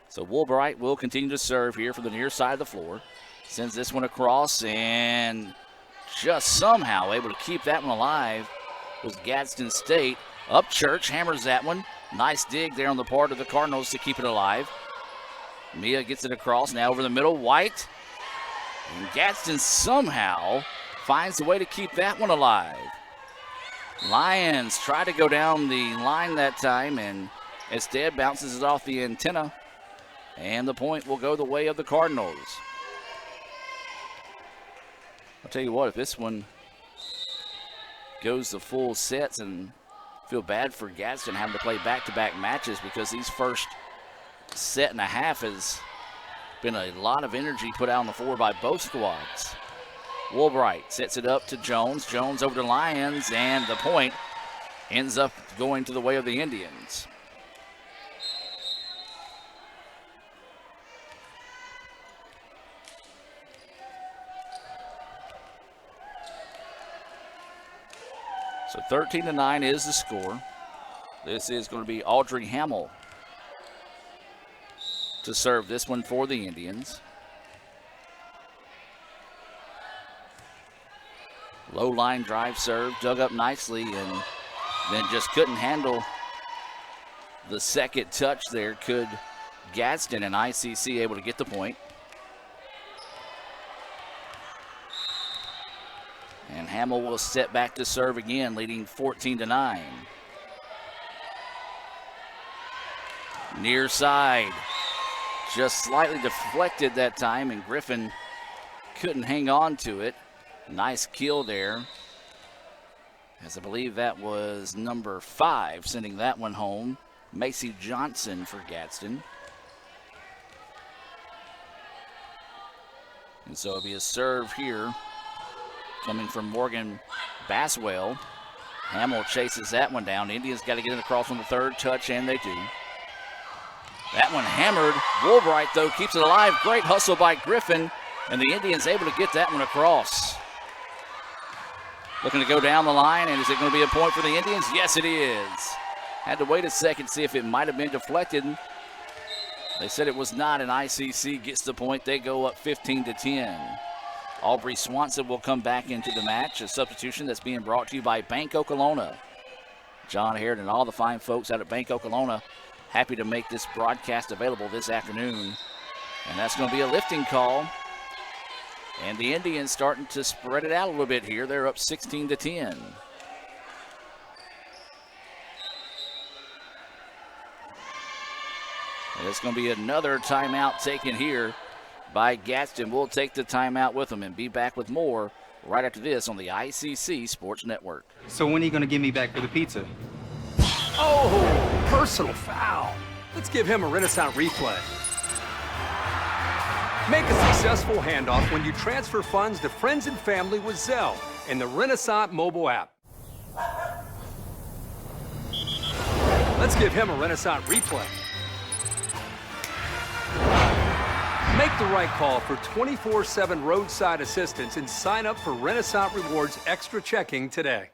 So Woolbright will continue to serve here from the near side of the floor. Sends this one across, and just somehow able to keep that one alive was Gadsden State. Upchurch hammers that one. Nice dig there on the part of the Cardinals to keep it alive. Mia gets it across, now over the middle. White. And Gadsden somehow finds a way to keep that one alive. Lyons try to go down the line that time, and instead bounces it off the antenna. And the point will go the way of the Cardinals. I'll tell you what, if this one goes the full sets, and feel bad for Gadsden having to play back-to-back matches because these first set and a half has been a lot of energy put out on the floor by both squads. Woolbright sets it up to Jones. Jones over to Lyons, and the point ends up going to the way of the Indians. So 13-9 is the score. This is going to be Audrey Hamill to serve this one for the Indians. Low line drive serve, dug up nicely, and then just couldn't handle the second touch there. Could Gadsden and ICC able to get the point? And Hamill will step back to serve again, leading 14-9. Near side, just slightly deflected that time, and Griffin couldn't hang on to it. Nice kill there, as I believe that was number 5 sending that one home. Macy Johnson for Gadsden. And so it'll be a serve here coming from Morgan Baswell. Hamill chases that one down. The Indians got to get it across on the third touch, and they do. That one hammered. Woolbright, though, keeps it alive. Great hustle by Griffin, and the Indians able to get that one across. Looking to go down the line, and is it going to be a point for the Indians? Yes, it is. Had to wait a second, see if it might have been deflected. They said it was not, and ICC gets the point. They go up 15-10. Aubrey Swanson will come back into the match, a substitution that's being brought to you by Bank Okolona. John Harrod and all the fine folks out at Bank Okolona happy to make this broadcast available this afternoon. And that's going to be a lifting call. And the Indians starting to spread it out a little bit here. They're up 16-10. And it's going to be another timeout taken here by Gadsden. We'll take the timeout with them and be back with more right after this on the ICC Sports Network. So when are you going to give me back for the pizza? Oh, personal foul. Let's give him a Renaissance replay. Make a successful handoff when you transfer funds to friends and family with Zelle in the Renaissance mobile app. Let's give him a Renaissance replay. Make the right call for 24/7 roadside assistance and sign up for Renaissance Rewards Extra Checking today.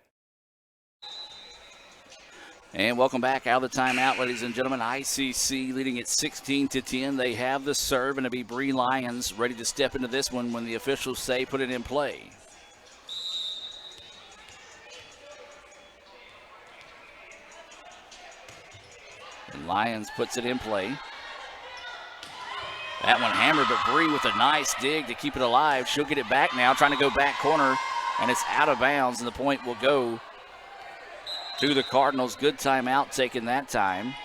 And welcome back out of the timeout, ladies and gentlemen. ICC leading at 16-10. They have the serve, and it'll be Bree Lyons ready to step into this one when the officials say put it in play. And Lyons puts it in play. That one hammered, but Bree with a nice dig to keep it alive. She'll get it back now, trying to go back corner, and it's out of bounds, and the point will go to the Cardinals. Good timeout taken that time.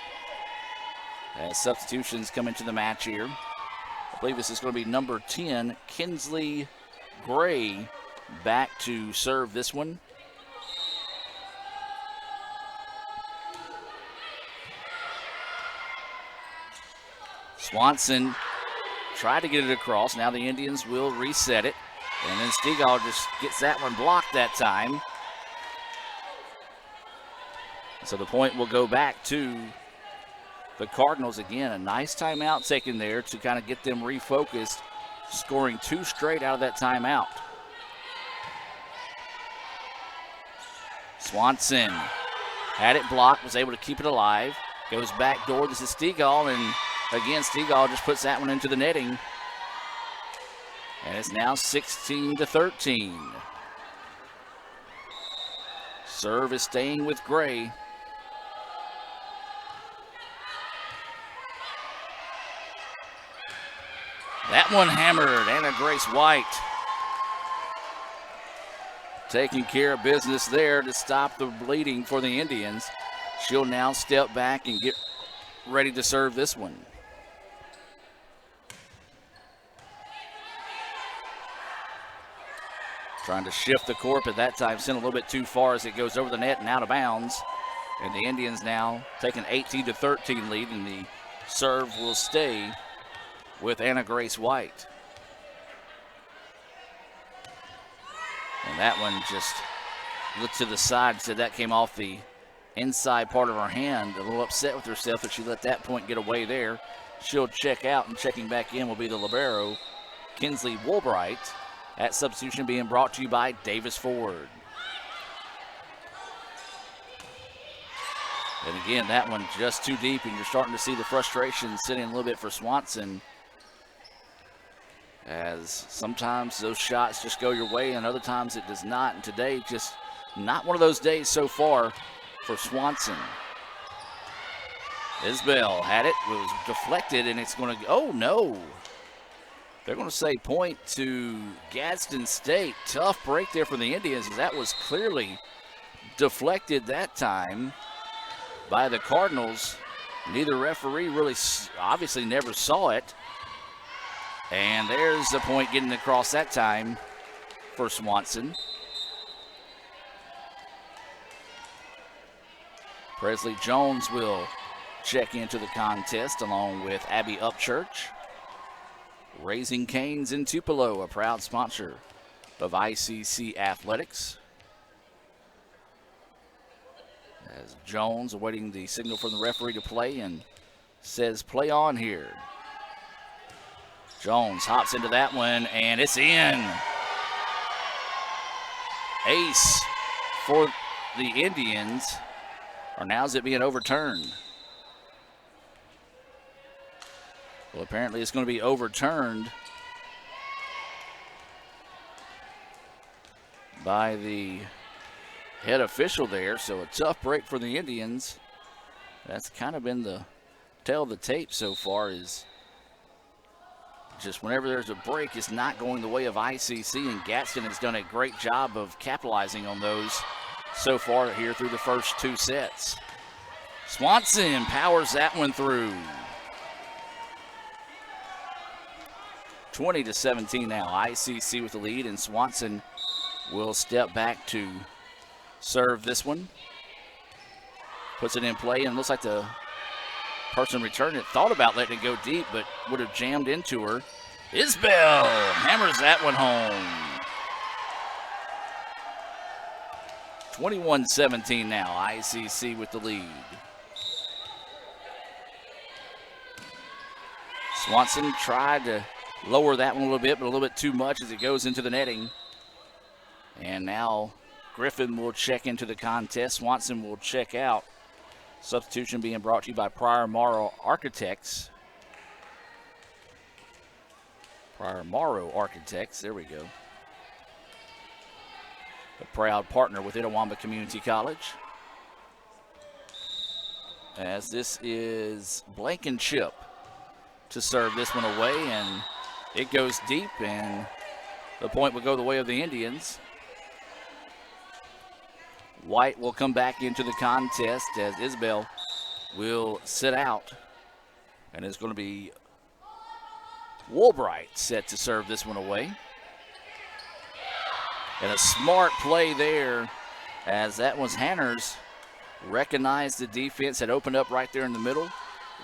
As substitutions come into the match here. I believe this is going to be number 10, Kinsley Gray, back to serve this one. Swanson tried to get it across. Now the Indians will reset it. And then Stegall just gets that one blocked that time. So the point will go back to the Cardinals again. A nice timeout taken there to kind of get them refocused, scoring 2 straight out of that timeout. Swanson had it blocked, was able to keep it alive. Goes back door. This is Stegall, and again, Stegall just puts that one into the netting. And it's now 16-13. Serve is staying with Gray. That one hammered. Anna Grace White taking care of business there to stop the bleeding for the Indians. She'll now step back and get ready to serve this one. Trying to shift the court, but that time sent a little bit too far as it goes over the net and out of bounds. And the Indians now take an 18-13 lead, and the serve will stay with Anna Grace White. And that one just looked to the side, said that came off the inside part of her hand. A little upset with herself that she let that point get away there. She'll check out, and checking back in will be the libero, Kinsley Woolbright. That substitution being brought to you by Davis Ford. And again, that one just too deep, and you're starting to see the frustration sitting a little bit for Swanson, as sometimes those shots just go your way and other times it does not. And today, just not one of those days so far for Swanson. Isbell had it was deflected, and it's going to, oh no. They're going to say point to Gadsden State. Tough break there for the Indians, as that was clearly deflected that time by the Cardinals. Neither referee really obviously never saw it. And there's the point getting across that time for Swanson. Presley Jones will check into the contest along with Abby Upchurch. Raising Cane's in Tupelo, a proud sponsor of ICC Athletics. As Jones awaiting the signal from the referee to play and says play on here. Jones hops into that one, and it's in. Ace for the Indians. Or now is it being overturned? Well, apparently it's going to be overturned by the head official there. So a tough break for the Indians. That's kind of been the tale of the tape so far, is just whenever there's a break, it's not going the way of ICC, and Gadsden has done a great job of capitalizing on those so far here through the first two sets. Swanson powers that one through. 20-17 now. ICC with the lead, and Swanson will step back to serve this one. Puts it in play, and looks like the person returning it thought about letting it go deep, but would have jammed into her. Isbell hammers that one home. 21-17 now. ICC with the lead. Swanson tried to lower that one a little bit, but a little bit too much as it goes into the netting. And now Griffin will check into the contest. Swanson will check out. Substitution being brought to you by Prior Morrow Architects. Prior Morrow Architects, there we go. A proud partner with Itawamba Community College. As this is Blankenship to serve this one away, and it goes deep, and the point will go the way of the Indians. White will come back into the contest as Isbell will sit out. And it's going to be Woolbright set to serve this one away. And a smart play there, as that was Hanners. Recognized the defense, had opened up right there in the middle.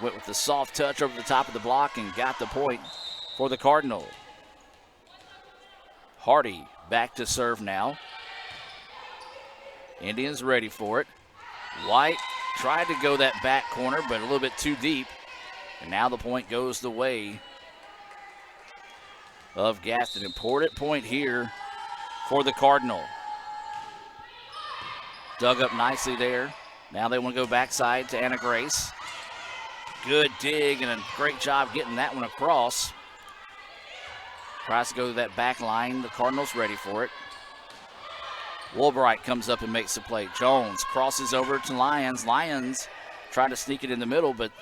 Went with the soft touch over the top of the block and got the point for the Cardinal. Hardy back to serve now. Indians ready for it. White tried to go that back corner, but a little bit too deep. And now the point goes the way of Gadsden. Important point here for the Cardinal. Dug up nicely there. Now they want to go backside to Anna Grace. Good dig and a great job getting that one across. Tries to go to that back line. The Cardinals ready for it. Woolbright comes up and makes the play. Jones crosses over to Lyons. Lyons tried to sneak it in the middle, but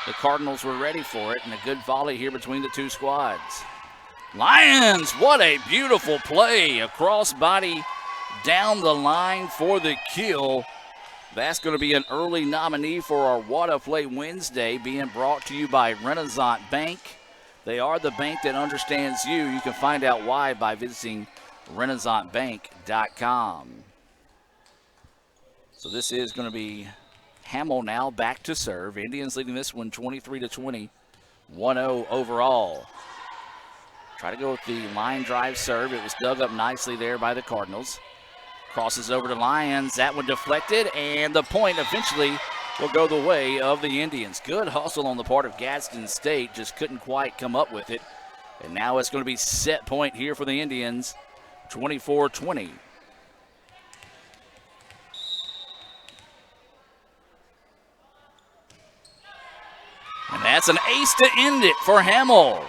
the Cardinals were ready for it, and a good volley here between the two squads. Lyons, what a beautiful play. A crossbody down the line for the kill. That's going to be an early nominee for our Wada Play Wednesday, being brought to you by Renaissance Bank. They are the bank that understands you. You can find out why by visiting renaissancebank.com. So this is going to be Hamill now back to serve. Indians leading this one 23-20, 1-0 overall. Try to go with the line drive serve. It was dug up nicely there by the Cardinals. Crosses over to Lions. That one deflected, and the point eventually will go the way of the Indians. Good hustle on the part of Gadsden State. Just couldn't quite come up with it. And now it's going to be set point here for the Indians. 24-20. And that's an ace to end it for Hamill.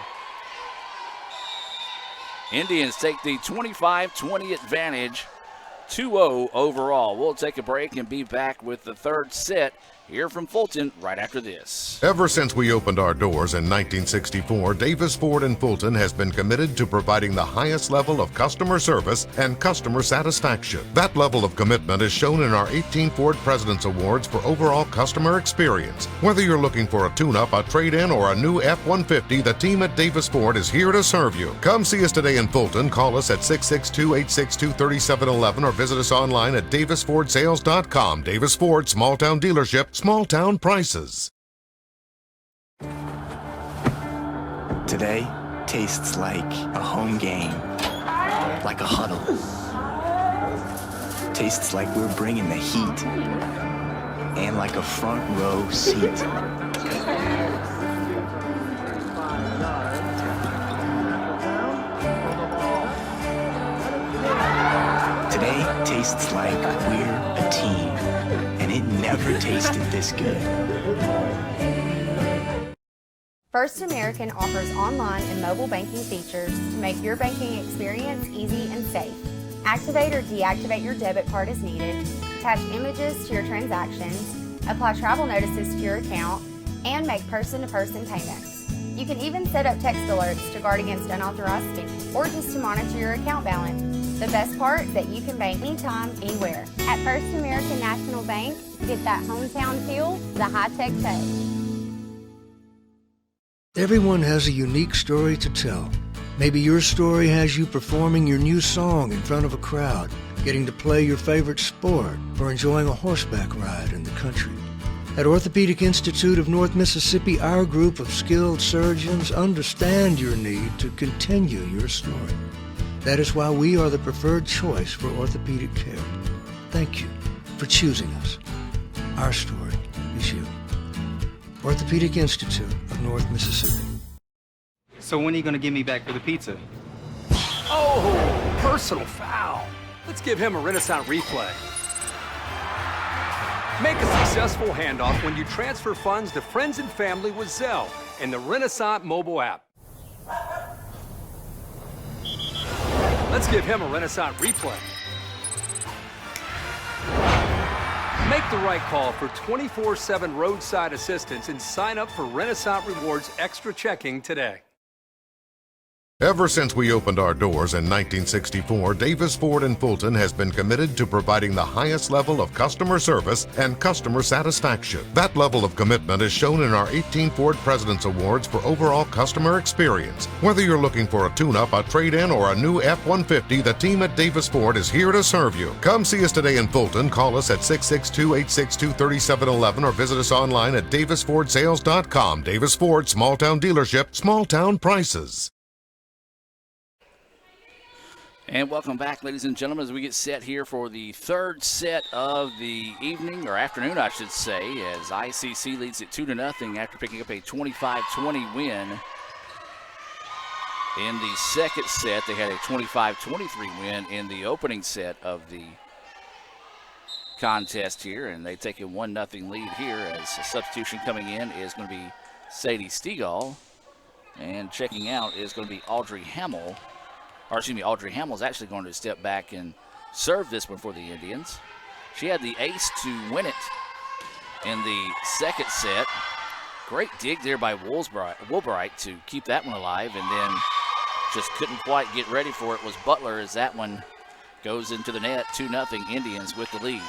Indians take the 25-20 advantage, 2-0 overall. We'll take a break and be back with the third set here from Fulton right after this. Ever since we opened our doors in 1964, Davis Ford in Fulton has been committed to providing the highest level of customer service and customer satisfaction. That level of commitment is shown in our 18 Ford President's Awards for overall customer experience. Whether you're looking for a tune-up, a trade-in, or a new F-150, the team at Davis Ford is here to serve you. Come see us today in Fulton. Call us at 662-862-3711 or visit us online at davisfordsales.com. Davis Ford, small town dealership, small town prices. Today tastes like a home game, like a huddle. Tastes like we're bringing the heat, and like a front row seat. Today tastes like we're a team, and it never tasted this good. First American offers online and mobile banking features to make your banking experience easy and safe. Activate or deactivate your debit card as needed, attach images to your transactions, apply travel notices to your account, and make person-to-person payments. You can even set up text alerts to guard against unauthorized spending or just to monitor your account balance. The best part is that you can bank anytime, anywhere. At First American National Bank, get that hometown feel the high-tech touch. Everyone has a unique story to tell. Maybe your story has you performing your new song in front of a crowd, getting to play your favorite sport, or enjoying a horseback ride in the country. At Orthopedic Institute of North Mississippi, our group of skilled surgeons understand your need to continue your story. That is why we are the preferred choice for orthopedic care. Thank you for choosing us. Our story is you. Orthopedic Institute of North Mississippi. So when are you going to give me back for the pizza? Oh, personal foul. Let's give him a Renaissance replay. Make a successful handoff when you transfer funds to friends and family with Zelle and the Renaissance mobile app. Let's give him a Renaissance replay. Make the right call for 24/7 roadside assistance and sign up for Renaissance Rewards Extra Checking today. Ever since we opened our doors in 1964, Davis Ford in Fulton has been committed to providing the highest level of customer service and customer satisfaction. That level of commitment is shown in our 18 Ford President's Awards for overall customer experience. Whether you're looking for a tune-up, a trade-in, or a new F-150, the team at Davis Ford is here to serve you. Come see us today in Fulton. Call us at 662-862-3711 or visit us online at davisfordsales.com. Davis Ford, small town dealership, small town prices. And welcome back, ladies and gentlemen, as we get set here for the third set of the evening, or afternoon, I should say, as ICC leads it 2-0 after picking up a 25-20 win. In the second set, they had a 25-23 win in the opening set of the contest here, and they take a 1-0 lead here as a substitution coming in is going to be Sadie Stegall, and checking out is going to be Audrey Hamill. Audrey Hamill is actually going to step back and serve this one for the Indians. She had the ace to win it in the second set. Great dig there by Woolbright to keep that one alive, and then just couldn't quite get ready for it was Butler as that one goes into the net. 2-0 Indians with the lead.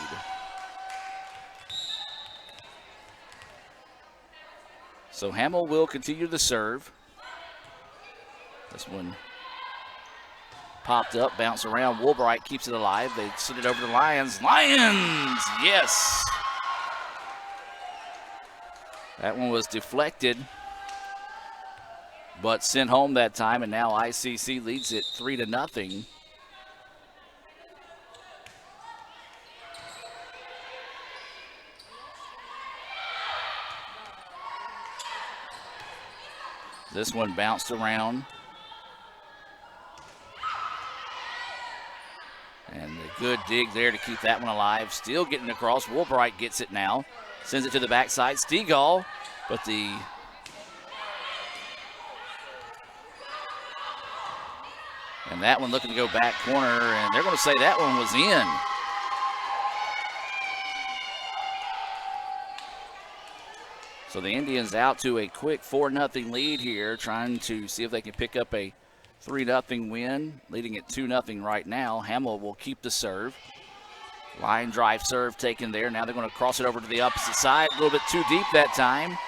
So Hamill will continue to serve. This one popped up, bounced around. Woolbright keeps it alive. They send it over to Lions. Lions! Yes! That one was deflected. but sent home that time, and now ICC leads it 3-0. This one bounced around. And a good dig there to keep that one alive. Still getting across. Woolbright gets it now. Sends it to the backside. Stegall, but and that one looking to go back corner, and they're going to say that one was in. So the Indians out to a quick 4-0 lead here, trying to see if they can pick up a 3-0 win, leading at 2-0 right now. Hamill will keep the serve. Line drive serve taken there. Now they're going to cross it over to the opposite side. A little bit too deep that time.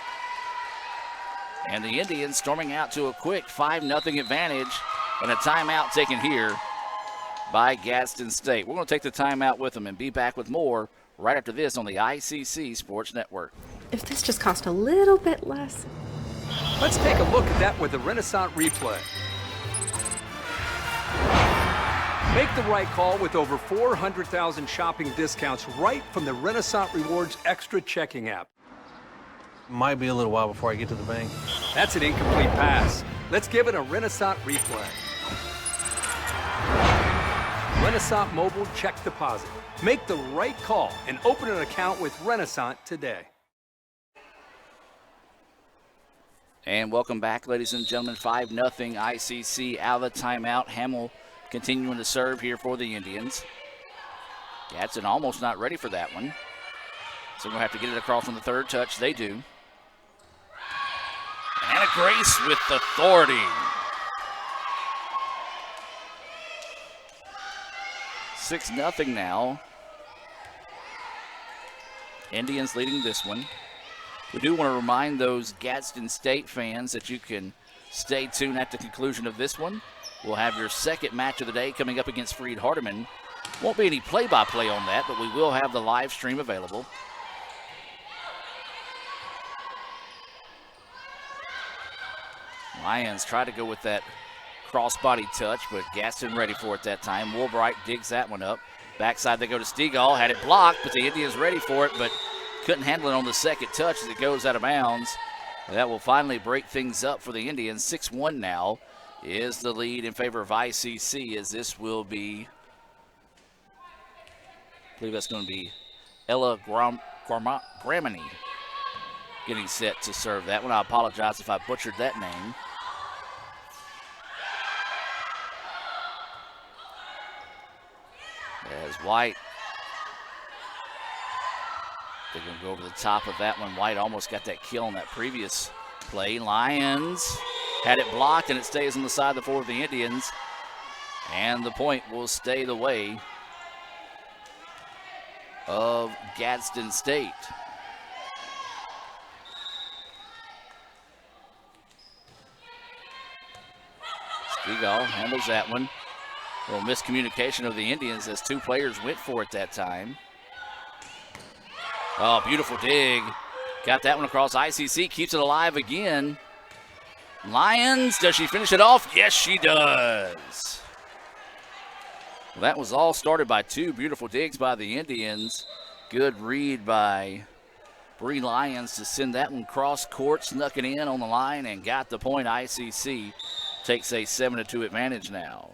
And the Indians storming out to a quick 5-0 advantage, and a timeout taken here by Gadsden State. We're going to take the timeout with them and be back with more right after this on the ICC Sports Network. If this just cost a little bit less. Let's take a look at that with the Renaissance replay. Make the right call with over 400,000 shopping discounts right from the Renaissance Rewards Extra checking app. Might be a little while before I get to the bank. That's an incomplete pass. Let's give it a Renaissance replay. Renaissance Mobile Check Deposit. Make the right call and open an account with Renaissance today. And welcome back, ladies and gentlemen. 5-0 ICC out of the timeout. Hamill continuing to serve here for the Indians. Gadsden almost not ready for that one. So we'll have to get it across on the third touch. They do. And a Grace with authority. 6-0 now. Indians leading this one. We do want to remind those Gadsden State fans that you can stay tuned at the conclusion of this one. We'll have your second match of the day coming up against Freed Hardeman. Won't be any play-by-play on that, but we will have the live stream available. Lions try to go with that crossbody touch, but Gadsden ready for it that time. Woolbright digs that one up. Backside they go to Stegall, had it blocked, but the Indians ready for it, but couldn't handle it on the second touch as it goes out of bounds. And that will finally break things up for the Indians. 6-1 now is the lead in favor of ICC, as this will be, I believe that's going to be Ella Gramini getting set to serve that one. I apologize if I butchered that name. As White, they're going to go over the top of that one. White almost got that kill on that previous play. Lions had it blocked, and it stays on the side of the floor of the Indians. And the point will stay the way of Gadsden State. Stegall handles that one. A little miscommunication of the Indians as two players went for it that time. Oh, beautiful dig. Got that one across. ICC keeps it alive again. Lions, does she finish it off? Yes, she does. Well, that was all started by two beautiful digs by the Indians. Good read by Bree Lyons to send that one cross court, snuck it in on the line, and got the point. ICC takes a 7-2 advantage now.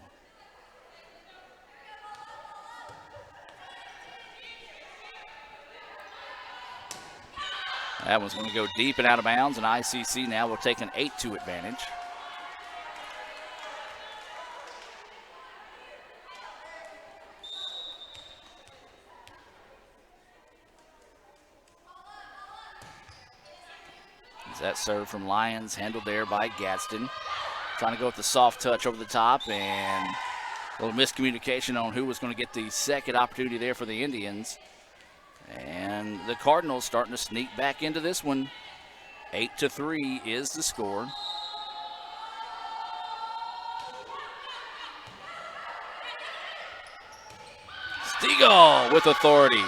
That one's going to go deep and out of bounds, and ICC now will take an 8-2 advantage. As that serve from Lyons, handled there by Gadsden. Trying to go with the soft touch over the top, and a little miscommunication on who was going to get the second opportunity there for the Indians. And the Cardinals starting to sneak back into this one. 8-3 is the score. Stegall with authority.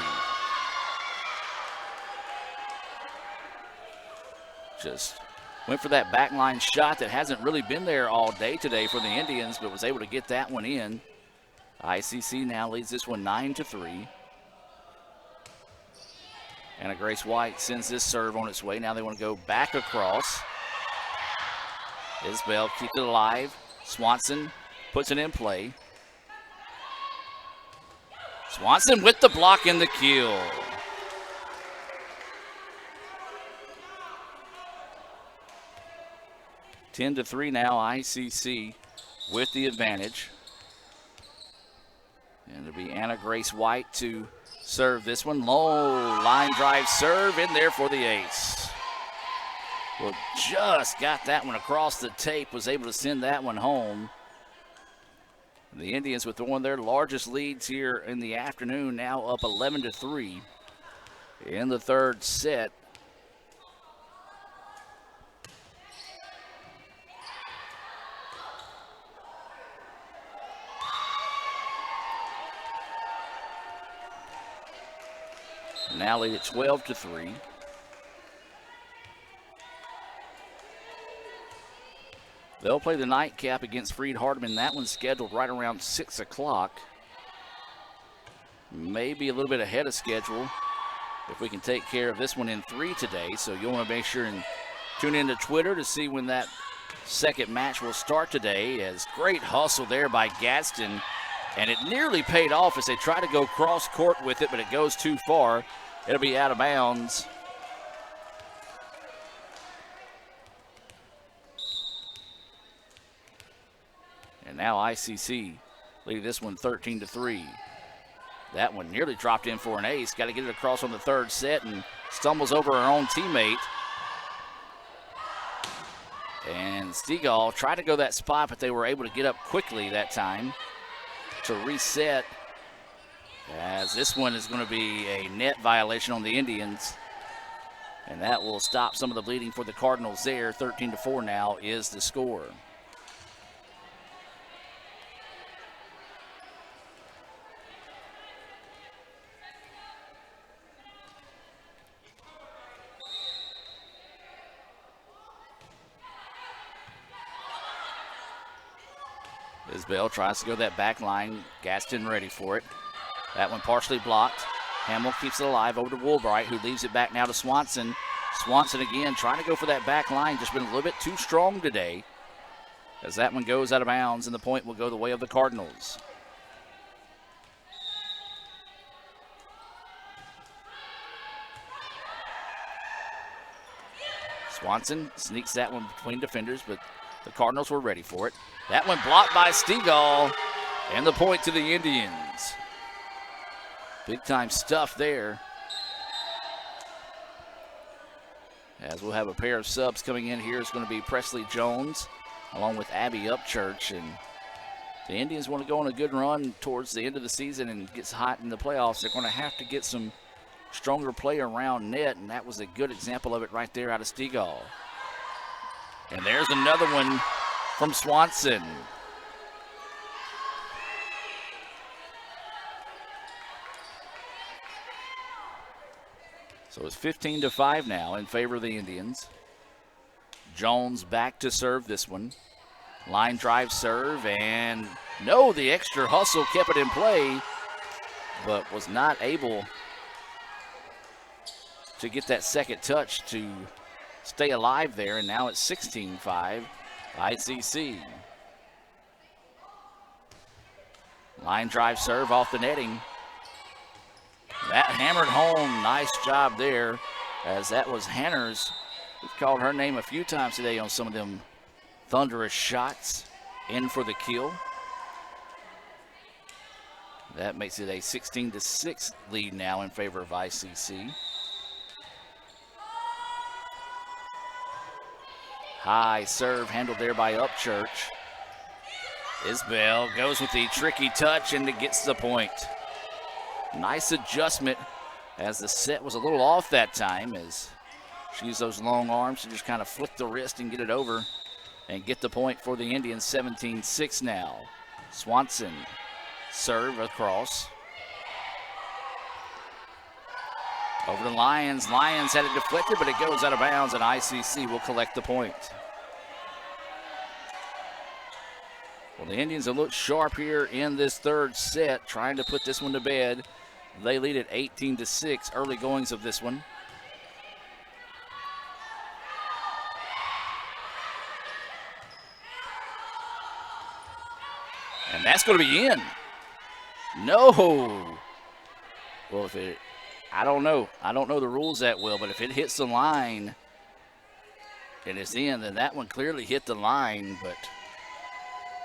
Just Went for that backline shot that hasn't really been there all day today for the Indians, but was able to get that one in. ICC now leads this one 9-3. Anna Grace White sends this serve on its way. Now they want to go back across. Isbell keeps it alive. Swanson puts it in play. Swanson with the block and the kill. Ten to 3 now, ICC with the advantage. And it'll be Anna Grace White to serve this one. Low line drive serve in there for the ace. Well, just got that one across the tape, was able to send that one home. The Indians with one of their largest leads here in the afternoon, now up 11-3 in the third set. Now lead at 12-3. They'll play the nightcap against Freed Hardeman. That one's scheduled right around 6 o'clock. Maybe a little bit ahead of schedule if we can take care of this one in 3 today. So you'll want to make sure and tune into Twitter to see when that second match will start today. As great hustle there by Gadsden. And it nearly paid off as they try to go cross court with it, but it goes too far. It'll be out of bounds. And now ICC leading this one 13-3. That one nearly dropped in for an ace. Got to get it across on the third set and stumbles over her own teammate. And Stegall tried to go that spot, but they were able to get up quickly that time to reset, as this one is going to be a net violation on the Indians. And that will stop some of the bleeding for the Cardinals there. 13-4 now is the score. Isbell tries to go that back line. Gadsden ready for it. That one partially blocked. Hamill keeps it alive over to Woolbright, who leaves it back now to Swanson. Swanson again trying to go for that back line. Just been a little bit too strong today, as that one goes out of bounds, and the point will go the way of the Cardinals. Swanson sneaks that one between defenders, but the Cardinals were ready for it. That one blocked by Stegall, and the point to the Indians. Big time stuff there. As we'll have a pair of subs coming in here. It's going to be Presley Jones along with Abby Upchurch. And the Indians want to go on a good run towards the end of the season and gets hot in the playoffs. They're going to have to get some stronger play around net, and that was a good example of it right there out of Stegall. And there's another one from Swanson. So it's 15-5 now in favor of the Indians. Jones back to serve this one. Line drive serve, and no, the extra hustle kept it in play, but was not able to get that second touch to stay alive there, and now it's 16-5. ICC. Line drive serve off the netting. That hammered home. Nice job there, as that was Hanners. We've called her name a few times today on some of them thunderous shots. In for the kill. That makes it a 16-6 lead now in favor of ICC. High serve handled there by Upchurch. Isbell goes with the tricky touch and it gets the point. Nice adjustment, as the set was a little off that time, as she used those long arms to just kind of flick the wrist and get it over and get the point for the Indians. 17-6 now. Swanson serve across. Over to Lions. Lions had it deflected, but it goes out of bounds, and ICC will collect the point. Well, the Indians have looked sharp here in this third set, trying to put this one to bed. They lead at 18-6, early goings of this one. And that's going to be in. No. Well, if it, I don't know. I don't know the rules that well, but if it hits the line and it's in, then that one clearly hit the line, but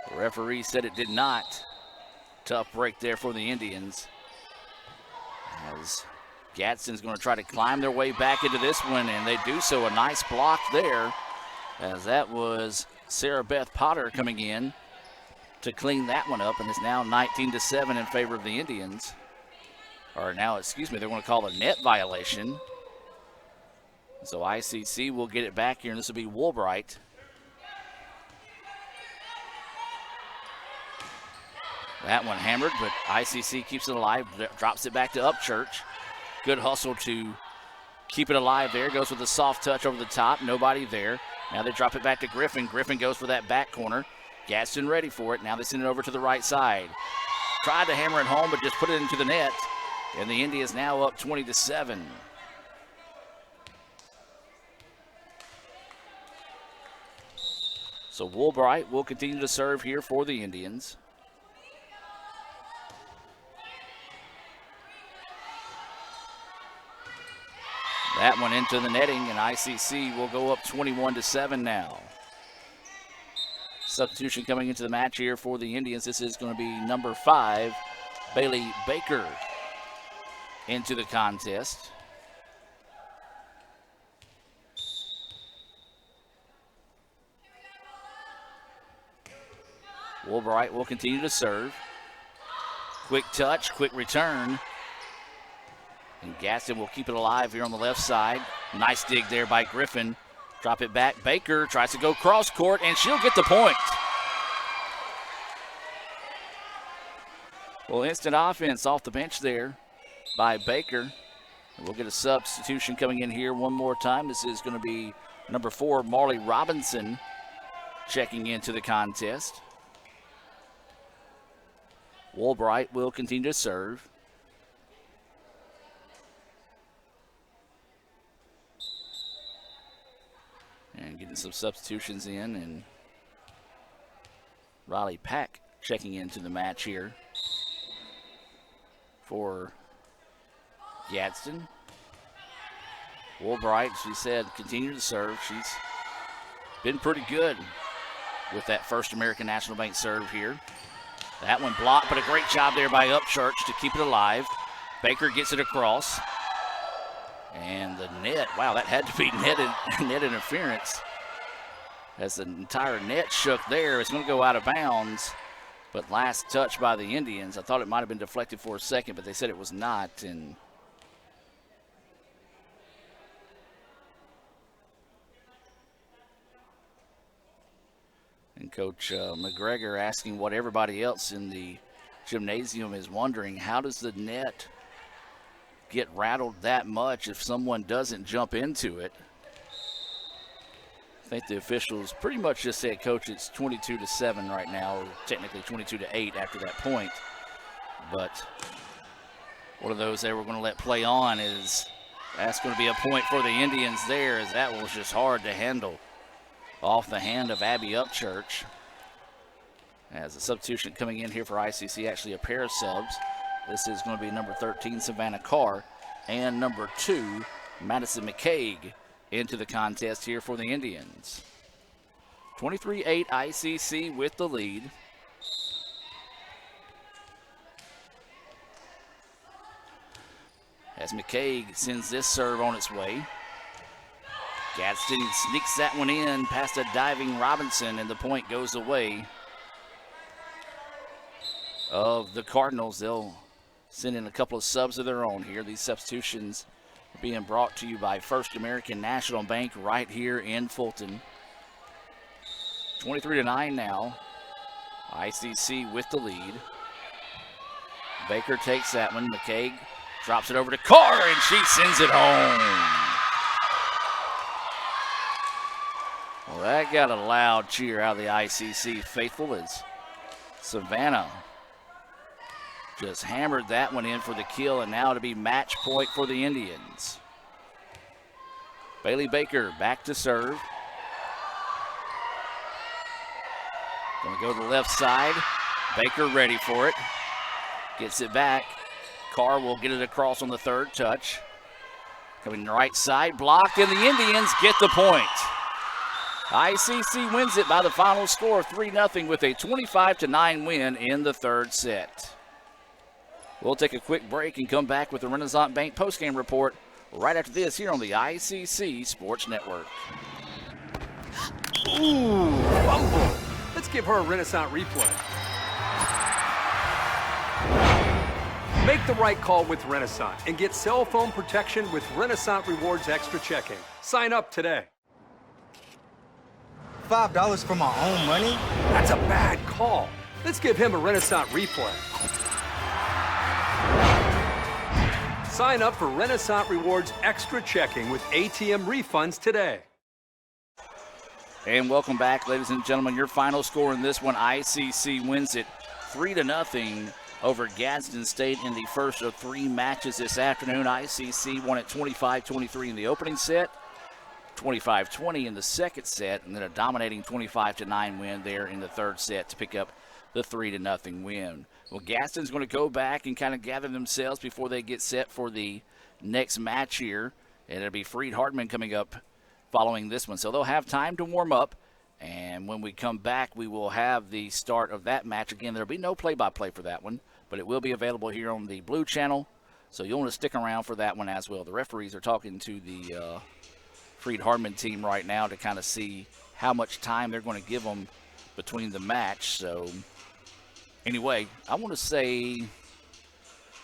the referee said it did not. Tough break there for the Indians. As Gadsden's going to try to climb their way back into this one, and they do so. A nice block there, as that was Sarah Beth Potter coming in to clean that one up, and it's now 19-7 in favor of the Indians. Or now, excuse me, they're going to call a net violation. So ICC will get it back here, and this will be Woolbright. That one hammered, but ICC keeps it alive, drops it back to Upchurch. Good hustle to keep it alive there. Goes with a soft touch over the top. Nobody there. Now they drop it back to Griffin. Griffin goes for that back corner. Gadsden ready for it. Now they send it over to the right side. Tried to hammer it home, but just put it into the net. And the Indians now up 20-7. So Woolbright will continue to serve here for the Indians. That one into the netting, and ICC will go up 21-7 now. Substitution coming into the match here for the Indians. This is going to be number 5, Bailey Baker, into the contest. Woolbright will continue to serve. Quick touch, quick return. And Gadsden will keep it alive here on the left side. Nice dig there by Griffin. Drop it back. Baker tries to go cross court, and she'll get the point. Well, instant offense off the bench there by Baker. And we'll get a substitution coming in here one more time. This is going to be number 4, Marley Robinson, checking into the contest. Woolbright will continue to serve. And getting some substitutions in, and Riley Pack checking into the match here for Gadsden. Woolbright, she said, continue to serve. She's been pretty good with that First American National Bank serve here. That one blocked, but a great job there by Upchurch to keep it alive. Baker gets it across. And the net, wow, that had to be net interference. As the entire net shook there, it's going to go out of bounds. But last touch by the Indians. I thought it might have been deflected for a second, but they said it was not. And Coach McGregor asking what everybody else in the gymnasium is wondering, how does the net get rattled that much if someone doesn't jump into it? I think the officials pretty much just said, Coach, it's 22-7 right now, or technically 22-8 after that point. But one of those they were going to let play on is that's going to be a point for the Indians there, as that was just hard to handle off the hand of Abby Upchurch. As a substitution coming in here for ICC, actually a pair of subs. This is going to be number 13, Savannah Carr, and number 2, Madison McCaig, into the contest here for the Indians. 23-8 ICC with the lead. As McCaig sends this serve on its way. Gadsden sneaks that one in past a diving Robinson, and the point goes away of the Cardinals. They'll send in a couple of subs of their own here. These substitutions are being brought to you by First American National Bank right here in Fulton. 23-9 now. ICC with the lead. Baker takes that one. McCaig Drops it over to Carr, and she sends it home. Well, that got a loud cheer out of the ICC faithful as Savannah just hammered that one in for the kill, and now to be match point for the Indians. Bailey Baker back to serve. Going to go to the left side. Baker ready for it. Gets it back. Carr will get it across on the third touch. Coming right side, blocked, and the Indians get the point. ICC wins it by the final score of 3-0 with a 25-9 win in the third set. We'll take a quick break and come back with the Renaissance Bank postgame report right after this here on the ICC Sports Network. Ooh, fumble. Let's give her a Renaissance replay. Make the right call with Renaissance and get cell phone protection with Renaissance Rewards Extra Checking. Sign up today. $5 for my own money? That's a bad call. Let's give him a Renaissance replay. Sign up for Renaissance Rewards Extra Checking with ATM refunds today. And welcome back, ladies and gentlemen. Your final score in this one, ICC wins it 3-0 over Gadsden State in the first of 3 matches this afternoon. ICC won at 25-23 in the opening set, 25-20 in the second set, and then a dominating 25-9 win there in the third set to pick up the 3-0 win. Well, Gadsden's going to go back and kind of gather themselves before they get set for the next match here, and it'll be Freed Hardman coming up following this one. So they'll have time to warm up, and when we come back, we will have the start of that match. Again, there'll be no play-by-play for that one, but it will be available here on the Blue Channel, so you'll want to stick around for that one as well. The referees are talking to the Freed Hardman team right now to kind of see how much time they're going to give them between the match. So anyway, I want to say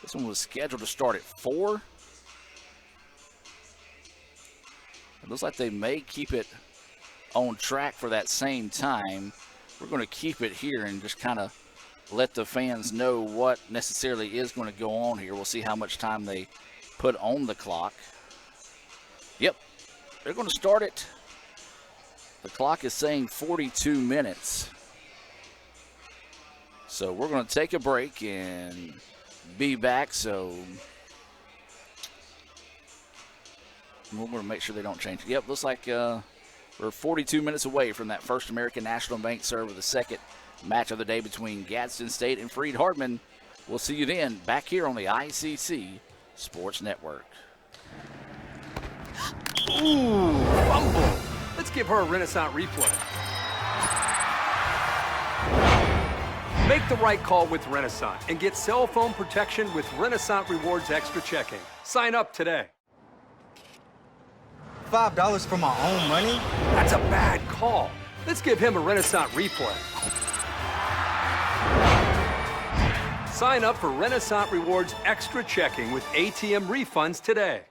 this one was scheduled to start at 4. It looks like they may keep it on track for that same time. We're going to keep it here and just kind of let the fans know what necessarily is going to go on here. We'll see how much time they put on the clock. Yep, they're going to start it. The clock is saying 42 minutes. So we're going to take a break and be back. So we're going to make sure they don't change it. Yep, looks like we're 42 minutes away from that First American National Bank serve of the second match of the day between Gadsden State and Freed Hardman. We'll see you then back here on the ICC Sports Network. Ooh, fumble. Let's give her a Renaissance replay. Make the right call with Renaissance and get cell phone protection with Renaissance Rewards Extra Checking. Sign up today. $5 for my own money? That's a bad call. Let's give him a Renaissance replay. Sign up for Renaissance Rewards Extra Checking with ATM refunds today.